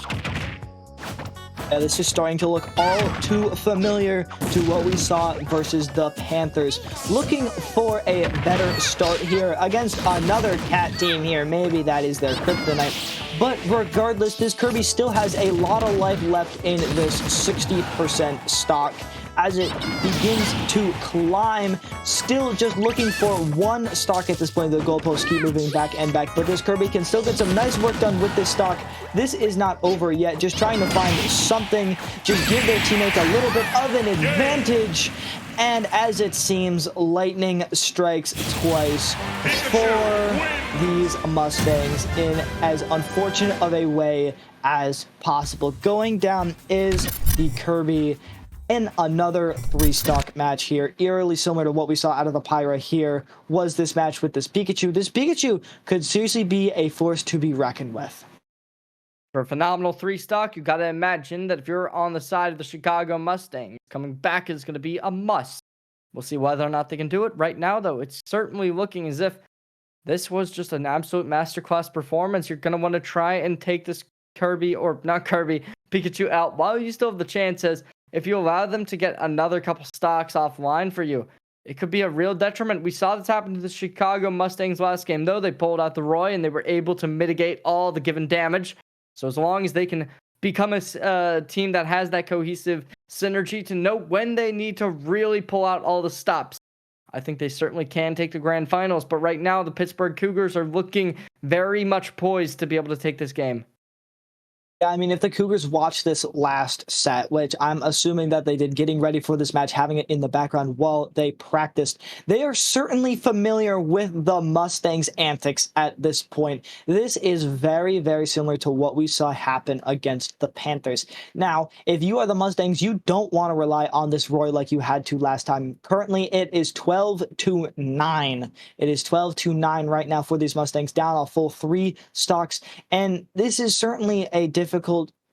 Yeah, this is starting to look all too familiar to what we saw versus the Panthers. Looking for a better start here against another cat team here. Maybe that is their kryptonite. But regardless, this Kirby still has a lot of life left in this 60% stock as it begins to climb. Still just looking for 1 stock at this point. The goalposts keep moving back and back, but this Kirby can still get some nice work done with this stock. This is not over yet. Just trying to find something, just give their teammates a little bit of an advantage. And as it seems, lightning strikes twice for these Mustangs in as unfortunate of a way as possible. Going down is the Kirby, And another 3-stock match here, eerily similar to what we saw out of the Pyra here, was this match with this Pikachu. This Pikachu could seriously be a force to be reckoned with. For a phenomenal 3-stock, you got to imagine that if you're on the side of the Chicago Mustangs, coming back is going to be a must. We'll see whether or not they can do it. Right now, though, it's certainly looking as if this was just an absolute masterclass performance. You're going to want to try and take this Pikachu out while you still have the chances. If you allow them to get another couple stocks offline for you, it could be a real detriment. We saw this happen to the Chicago Mustangs last game, though. They pulled out the Roy, and they were able to mitigate all the given damage. So as long as they can become a team that has that cohesive synergy to know when they need to really pull out all the stops, I think they certainly can take the grand finals. But right now, the Pittsburgh Cougars are looking very much poised to be able to take this game. Yeah, I mean, if the Cougars watched this last set, which I'm assuming that they did, getting ready for this match, having it in the background while they practiced, they are certainly familiar with the Mustangs' antics at this point. This is very, very similar to what we saw happen against the Panthers. Now, if you are the Mustangs, you don't want to rely on this Roy like you had to last time. Currently, it is 12-9. It is 12-9 right now for these Mustangs, down a full 3 stocks, and this is certainly a difficult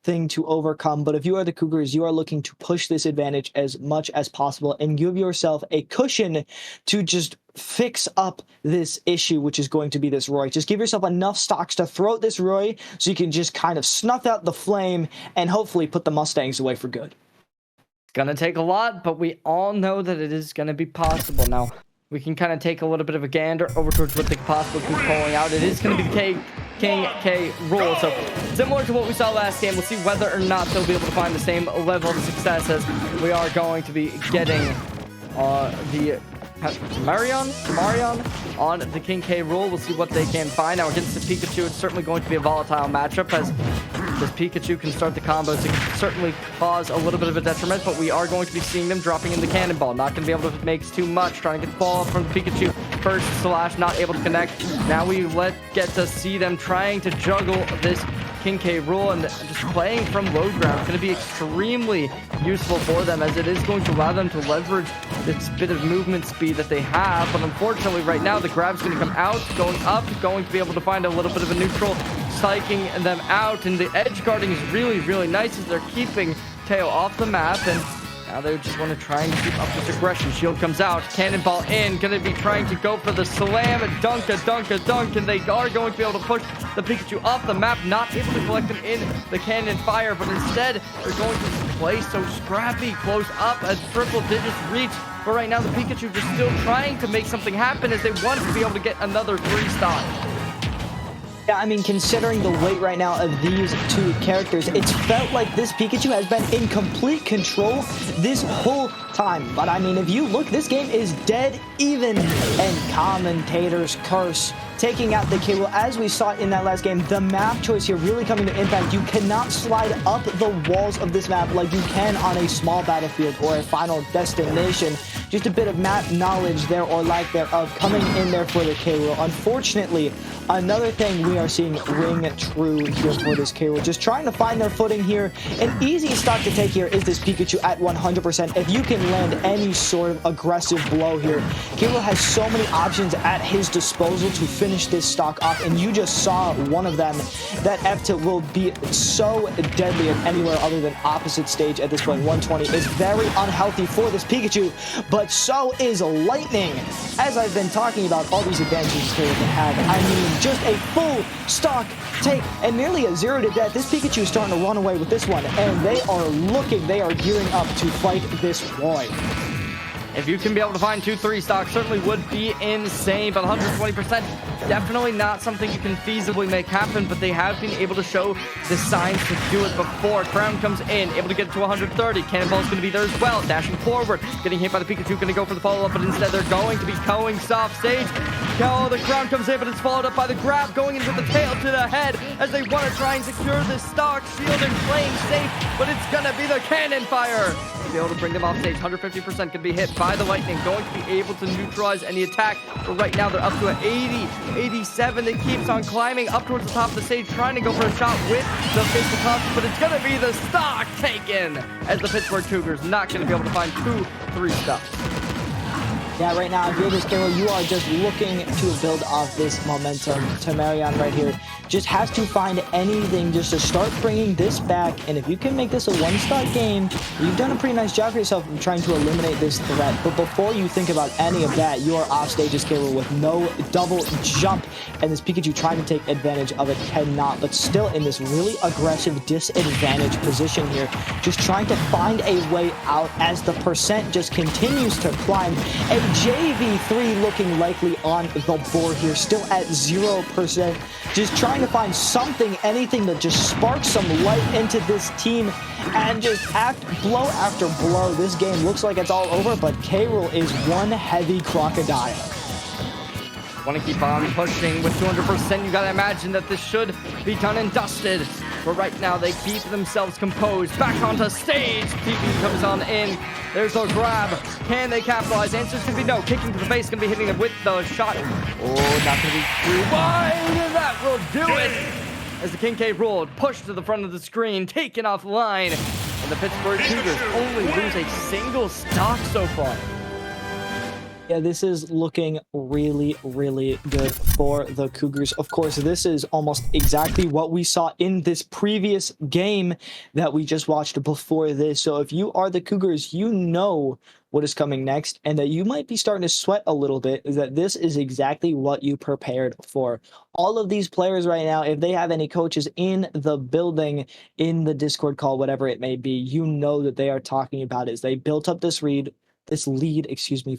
thing to overcome. But if you are the Cougars, you are looking to push this advantage as much as possible and give yourself a cushion to just fix up this issue, which is going to be this Roy. Just give yourself enough stocks to throw at this Roy so you can just kind of snuff out the flame and hopefully put the Mustangs away for good. It's going to take a lot, but we all know that it is going to be possible. Now, we can kind of take a little bit of a gander over towards what they could possibly be pulling out. It is going to be the King K rule. So similar to what we saw last game, we'll see whether or not they'll be able to find the same level of success as we are going to be getting the Marion on the King K rule. We'll see what they can find. Now against the Pikachu, it's certainly going to be a volatile matchup, as this Pikachu can start the combos. It can certainly cause a little bit of a detriment, but we are going to be seeing them dropping in the cannonball. Not going to be able to make too much. Trying to get the ball from the Pikachu first slash, not able to connect. Now we get to see them trying to juggle this King K rule, and just playing from low ground is going to be extremely useful for them, as it is going to allow them to leverage this bit of movement speed that they have. But unfortunately right now the grab's going to come out, going up, going to be able to find a little bit of a neutral, psyching them out, and the edge guarding is really, really nice as they're keeping Teo off the map. And now they just want to try and keep up this aggression. Shield comes out, cannonball in, going to be trying to go for the slam, dunk, and they are going to be able to push the Pikachu off the map, not able to collect him in the cannon fire, but instead they're going to play so scrappy close up as triple digits reach. But right now the Pikachu just still trying to make something happen, as they want to be able to get another 3-stock. Yeah, I mean, considering the weight right now of these two characters, it's felt like this Pikachu has been in complete control this whole time. But I mean, if you look, this game is dead even, and commentators curse taking out the K-Will. As we saw in that last game, the map choice here really coming to impact. You cannot slide up the walls of this map like you can on a small battlefield or a Final Destination. Just a bit of map knowledge there, or lack thereof, coming in there for the K-Will. Unfortunately, another thing we are seeing ring true here for this K-Will. Just trying to find their footing here. An easy stock to take here is this Pikachu at 100%. If you can land any sort of aggressive blow here, K-Will has so many options at his disposal to finish this stock off, and you just saw one of them. That F-tilt will be so deadly at anywhere other than opposite stage at this point. 120 is very unhealthy for this Pikachu, but so is Lightning. As I've been talking about all these advantages K-Will can have, I mean, just a full stock take and nearly a 0 to death. This Pikachu is starting to run away with this one, and they are gearing up to fight this Roy. If you can be able to find 2-3 stocks, certainly would be insane, but 120%, definitely not something you can feasibly make happen, but they have been able to show the signs to do it before. Crown comes in, able to get it to 130. Cannonball's going to be there as well, dashing forward, getting hit by the Pikachu, going to go for the follow-up, but instead they're going to be going soft stage. Oh, the ground comes in, but it's followed up by the grab, going into the tail to the head as they want to try and secure this stock. Shield and playing safe, but it's going to be the cannon fire to be able to bring them off stage. 150% can be hit by the lightning, going to be able to neutralize any attack. But right now, they're up to an 80, 87. They keeps on climbing up towards the top of the stage, trying to go for a shot with the face of toss, but it's going to be the stock taken as the Pittsburgh Cougars not going to be able to find 2-3 stocks. Yeah, right now, if you're this Carol, you are just looking to build off this momentum. Tamarion right here just has to find anything just to start bringing this back. And if you can make this a one-stock game, you've done a pretty nice job for yourself in trying to eliminate this threat. But before you think about any of that, you are off stage as Carol with no double jump. And this Pikachu trying to take advantage of it cannot, but still in this really aggressive disadvantage position here. Just trying to find a way out as the percent just continues to climb. A JV3 looking likely on the board here, still at 0%. Just trying to find something, anything that just sparks some light into this team, and just blow after blow. This game looks like it's all over, but K-Rool is one heavy crocodile. Want to keep on pushing with 200%. You gotta imagine that this should be done and dusted. But right now, they keep themselves composed. Back onto stage. TP comes on in. There's a grab. Can they capitalize? Answer's gonna be no. Kicking to the face, gonna be hitting them with the shot. Oh, not gonna be too wide. That will do it. As the King K. rolled, pushed to the front of the screen, taken offline. And the Pittsburgh Cougars only lose a single stock so far. Yeah, this is looking really, really good for the Cougars. Of course, this is almost exactly what we saw in this previous game that we just watched before this. So if you are the Cougars, you know what is coming next, and that you might be starting to sweat a little bit, is that this is exactly what you prepared for. All of these players right now, if they have any coaches in the building, in the Discord call, whatever it may be, you know that they are talking about is they built up this lead,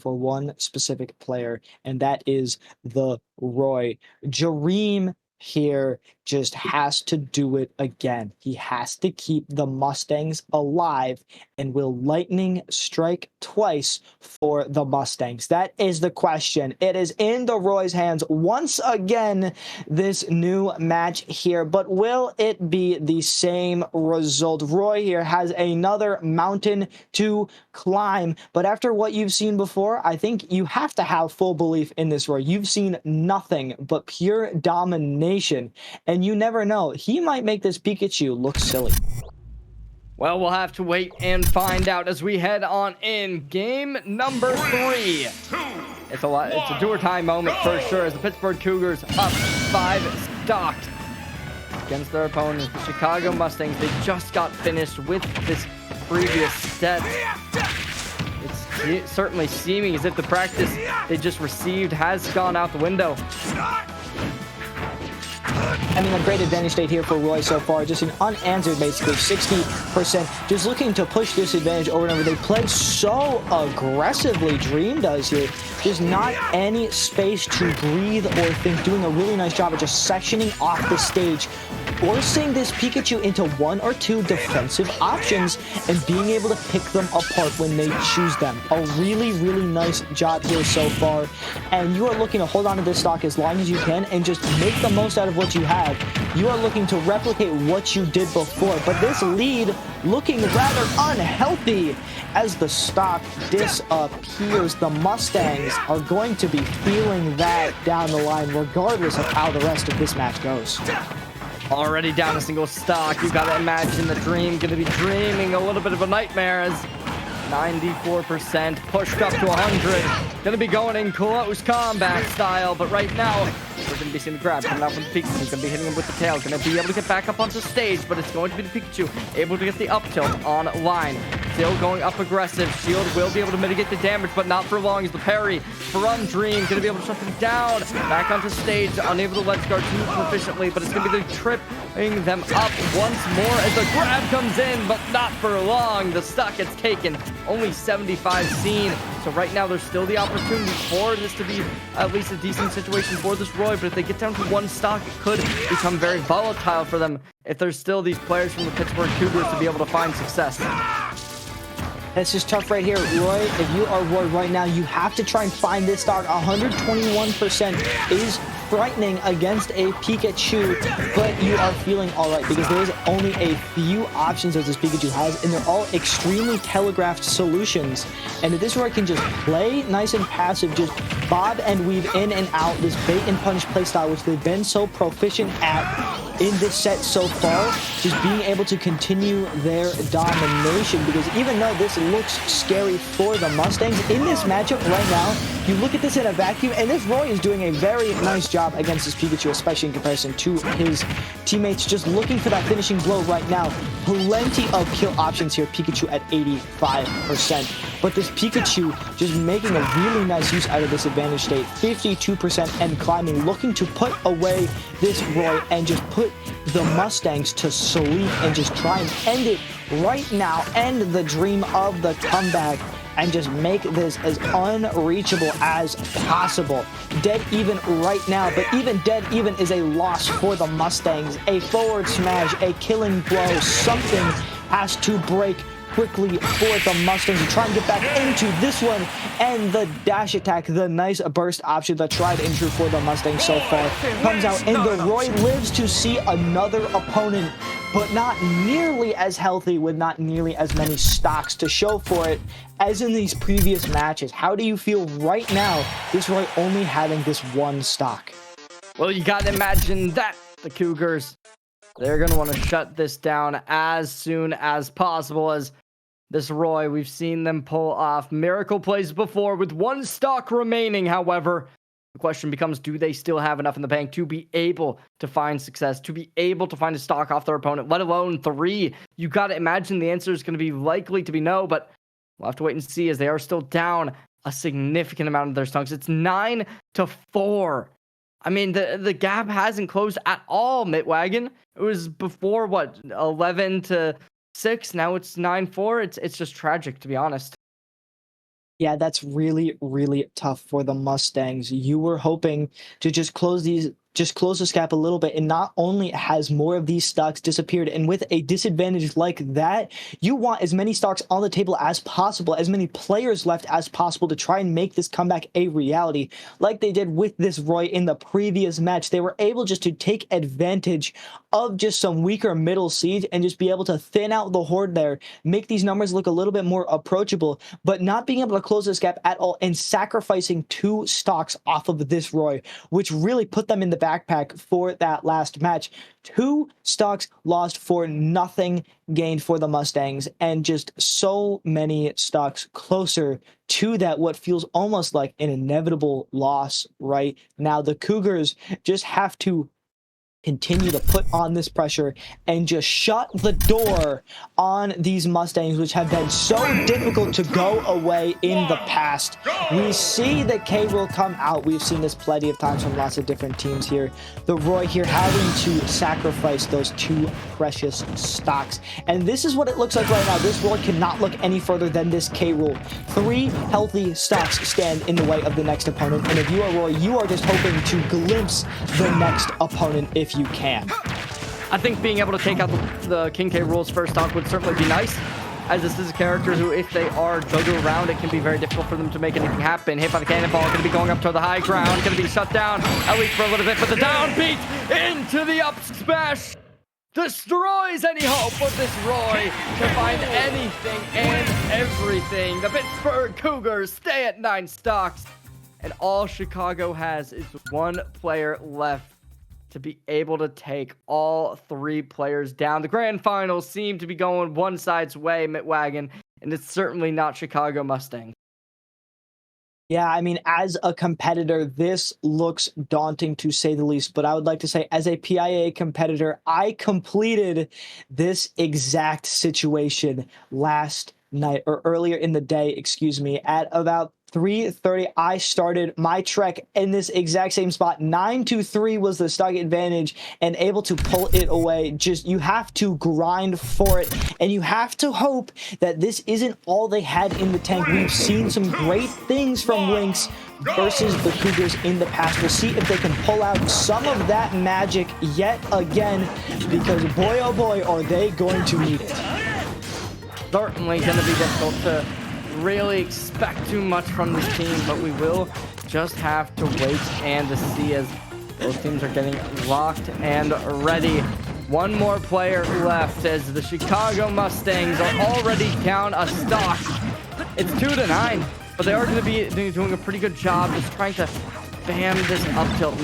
for one specific player, and that is the Roy. Jareem here just has to do it again. He has to keep the Mustangs alive, and will lightning strike twice for the Mustangs? That is the question. It is in the Roy's hands once again, this new match here, but will it be the same result? Roy here has another mountain to climb, but after what you've seen before, I think you have to have full belief in this Roy. You've seen nothing but pure domination, and you never know. He might make this Pikachu look silly. Well, we'll have to wait and find out as we head on in. Game number 3. It's a do-or-die moment for sure, as the Pittsburgh Cougars up 5 stocked against their opponents, the Chicago Mustangs. They just got finished with this previous set. It's certainly seeming as if the practice they just received has gone out the window. I mean, a great advantage state here for Roy so far. Just an unanswered, basically, 60%. Just looking to push this advantage over and over. They played so aggressively, Dream does here. Just not any space to breathe or think. Doing a really nice job of just sectioning off the stage, forcing this Pikachu into 1 or 2 defensive options and being able to pick them apart when they choose them. A really, really nice job here so far. And you are looking to hold on to this stock as long as you can and just make the most out of what you have. You are looking to replicate what you did before, but this lead looking rather unhealthy as the stock disappears. The Mustangs are going to be feeling that down the line, regardless of how the rest of this match goes. Already down a single stock. You gotta imagine the Dream gonna be dreaming a little bit of a nightmare as 94% pushed up to 100. Gonna be going in close combat style, but right now we're gonna be seeing the grab coming out from the Pikachu. He's gonna be hitting him with the tail. Gonna be able to get back up onto stage, but it's going to be the Pikachu able to get the up tilt on line. Still going up aggressive. Shield will be able to mitigate the damage, but not for long as the parry from Dream gonna be able to shut them down. Back onto stage, unable to let's guard too proficiently, but it's gonna be the tripping them up once more as the grab comes in, but not for long. The stock gets taken. Only 75 seen. So right now there's still the opportunity for this to be at least a decent situation for this Roy, but if they get down to 1 stock, it could become very volatile for them if there's still these players from the Pittsburgh Cougars to be able to find success. This is tough right here. Roy, if you are Roy right now, you have to try and find this stock. 121% is frightening against a Pikachu, but you are feeling all right because there is only a few options that this Pikachu has, and they're all extremely telegraphed solutions. And if this Roy can just play nice and passive, just bob and weave in and out this bait and punish playstyle, which they've been so proficient at in this set so far, just being able to continue their domination. Because even though this looks scary for the Mustangs, in this matchup right now, you look at this in a vacuum, and this Roy is doing a very nice job against this Pikachu, especially in comparison to his teammates. Just looking for that finishing blow right now. Plenty of kill options here. Pikachu at 85%. But this Pikachu just making a really nice use out of this advantage state. 52% and climbing, looking to put away this Roy and just put the Mustangs to sleep and just try and end it right now. End the dream of the comeback and just make this as unreachable as possible. Dead even right now, but even dead even is a loss for the Mustangs. A forward smash, a killing blow, something has to break quickly for the Mustangs to try and get back into this one. And the dash attack, the nice burst option, the tried and true for the Mustangs so far, comes out, and the Roy lives to see another opponent, but not nearly as healthy, with not nearly as many stocks to show for it as in these previous matches. How do you feel right now, this Roy only having this one stock? Well, you gotta imagine that the Cougars, they're gonna want to shut this down as soon as possible, as this Roy, we've seen them pull off miracle plays before with one stock remaining. However, the question becomes, do they still have enough in the bank to be able to find success, to be able to find a stock off their opponent, let alone 3? You got to imagine the answer is going to be likely to be no, but we'll have to wait and see, as they are still down a significant amount of their stocks. It's 9-4. I mean, the gap hasn't closed at all, Mitwagon. It was before, what, 11-6? Now it's 9-4. It's just tragic, to be honest. Yeah, that's really, really tough for the Mustangs. You were hoping to just close this gap a little bit, and not only has more of these stocks disappeared, and with a disadvantage like that, you want as many stocks on the table as possible, as many players left as possible to try and make this comeback a reality. Like they did with this Roy in the previous match, they were able just to take advantage of just some weaker middle seeds and just be able to thin out the horde there, make these numbers look a little bit more approachable, but not being able to close this gap at all and sacrificing 2 stocks off of this Roy, which really put them in the backpack for that last match. 2 stocks lost for nothing gained for the Mustangs, and just so many stocks closer to that what feels almost like an inevitable loss right now. The Cougars just have to continue to put on this pressure and just shut the door on these Mustangs, which have been so difficult to go away in the past. We see the K rule come out. We've seen this plenty of times from lots of different teams here. The Roy here having to sacrifice those 2 precious stocks. And this is what it looks like right now. This Roy cannot look any further than this K rule. 3 healthy stocks stand in the way of the next opponent. And if you are Roy, you are just hoping to glimpse the next opponent if you can. I think being able to take out the King K rules first stock would certainly be nice, as this is a character who, if they are juggled around, it can be very difficult for them to make anything happen. Hit by the cannonball, going to be going up to the high ground, going to be shut down, at least for a little bit, but the down beat into the up smash destroys any hope of this Roy to find anything and everything. The Pittsburgh Cougars stay at 9 stocks, and all Chicago has is 1 player left to be able to take all 3 players down. The grand finals seem to be going one side's way, Mitwagon, and it's certainly not Chicago Mustangs. Yeah, I mean, as a competitor, this looks daunting to say the least, but I would like to say, as a PIA competitor, I completed this exact situation last night, or earlier in the day, excuse me, at about 3:30. I started my trek in this exact same spot. 9-3 was the stock advantage, and able to pull it away. Just, you have to grind for it, and you have to hope that this isn't all they had in the tank. We've seen some great things from Lynx versus the Cougars in the past. We'll see if they can pull out some of that magic yet again, because boy oh boy are they going to need it. certainly going to be difficult to really expect too much from this team, but we will just have to wait and to see as both teams are getting locked and ready. One more player left as the Chicago Mustangs are already down a stock. It's 2-9, but they are going to be doing a pretty good job just trying to spam this up tilt,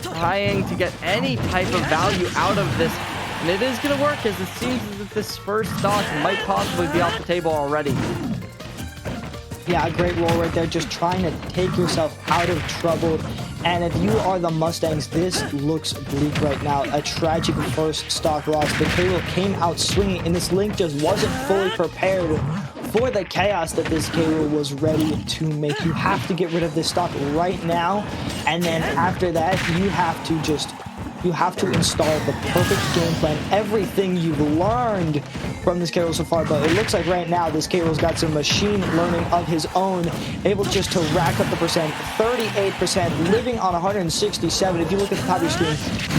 trying to get any type of value out of this. And it is going to work, as it seems as if this first stock might possibly be off the table already. Yeah, a great roll right there, just trying to take yourself out of trouble. And if you are the Mustangs, this looks bleak right now. A tragic first stock loss. The K-Roll came out swinging, and this Link just wasn't fully prepared for the chaos that this K-Roll was ready to make. You have to get rid of this stock right now, and then after that, you have to install the perfect game plan, everything you've learned from this K-Roll so far. But it looks like right now this K-Roll's got some machine learning of his own, able just to rack up the percent. 38%, living on 167. If you look at the top of your screen,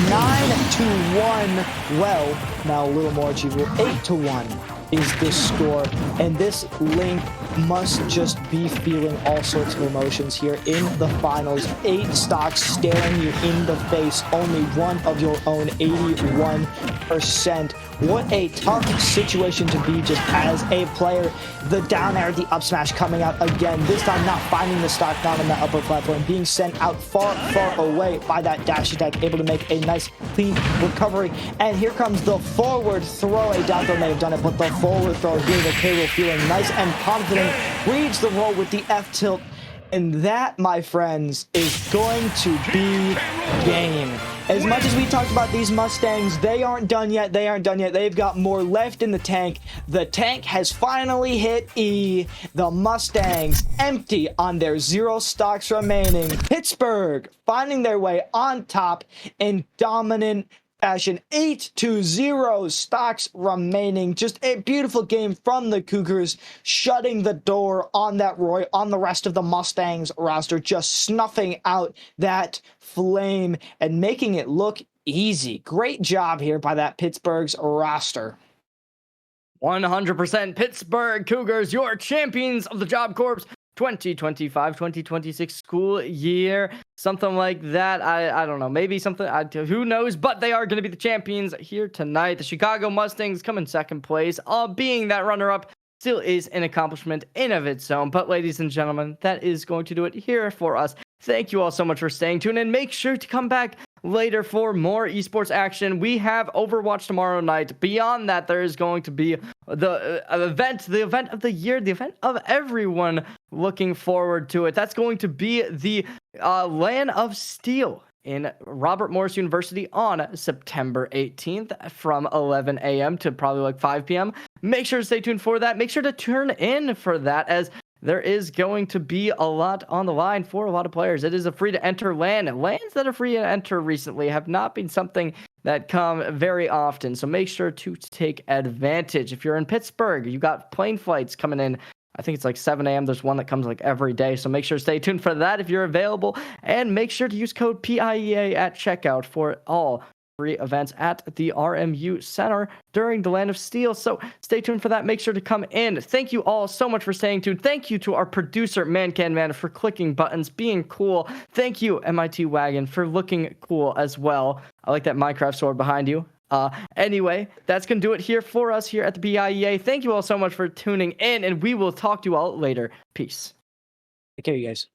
9-1. Well, now a little more achievable. 8-1 is this score, and this Link must just be feeling all sorts of emotions here in the finals. 8 stocks staring you in the face, only one of your own, 81%. What a tough situation to be just as a player. The down air, the up smash coming out again, this time not finding the stock down on that upper platform, being sent out far, far away by that dash attack, able to make a nice clean recovery. And here comes the forward throw. A down throw may have done it, but the forward throw here, the K-Roll feeling nice and confident, reads the roll with the F tilt. And that, my friends, is going to be game. As much as we talked about these Mustangs, they aren't done yet. They've got more left in the tank. The tank has finally hit E. The Mustangs empty on their 0 stocks remaining. Pittsburgh finding their way on top in dominant fashion. 8-0 stocks remaining. Just a beautiful game from the Cougars, shutting the door on that Roy, on the rest of the Mustangs roster, just snuffing out that flame and making it look easy. Great job here by that Pittsburgh's roster. 100% Pittsburgh Cougars, your champions of the Job Corps 2025-2026 school year. Something like that. I don't know. Maybe something. Who knows? But they are going to be the champions here tonight. The Chicago Mustangs come in second place. Being that runner-up still is an accomplishment in of its own. But ladies and gentlemen, that is going to do it here for us. Thank you all so much for staying tuned, and make sure to come back later for more esports action. We have Overwatch tomorrow night. Beyond that, there is going to be the event of the year, the event of everyone looking forward to it. That's going to be the LAN of Steel in Robert Morris University on September 18th from 11 a.m. to probably like 5 p.m. Make sure to stay tuned for that. Make sure to turn in for that, as there is going to be a lot on the line for a lot of players. It is a free-to-enter LAN. LANs that are free to enter recently have not been something that come very often, so make sure to take advantage. If you're in Pittsburgh, you got plane flights coming in. I think it's like 7 a.m. There's one that comes like every day, so make sure to stay tuned for that if you're available, and make sure to use code PIEA at checkout for all free events at the RMU Center during the LAN of Steel. So stay tuned for that. Make sure to come in. Thank you all so much for staying tuned. Thank you to our producer, Man, for clicking buttons, being cool. Thank you, MIT Wagon, for looking cool as well. I like that Minecraft sword behind you. Anyway, that's going to do it here for us here at the BIEA. Thank you all so much for tuning in, and we will talk to you all later. Peace. Take care, you guys.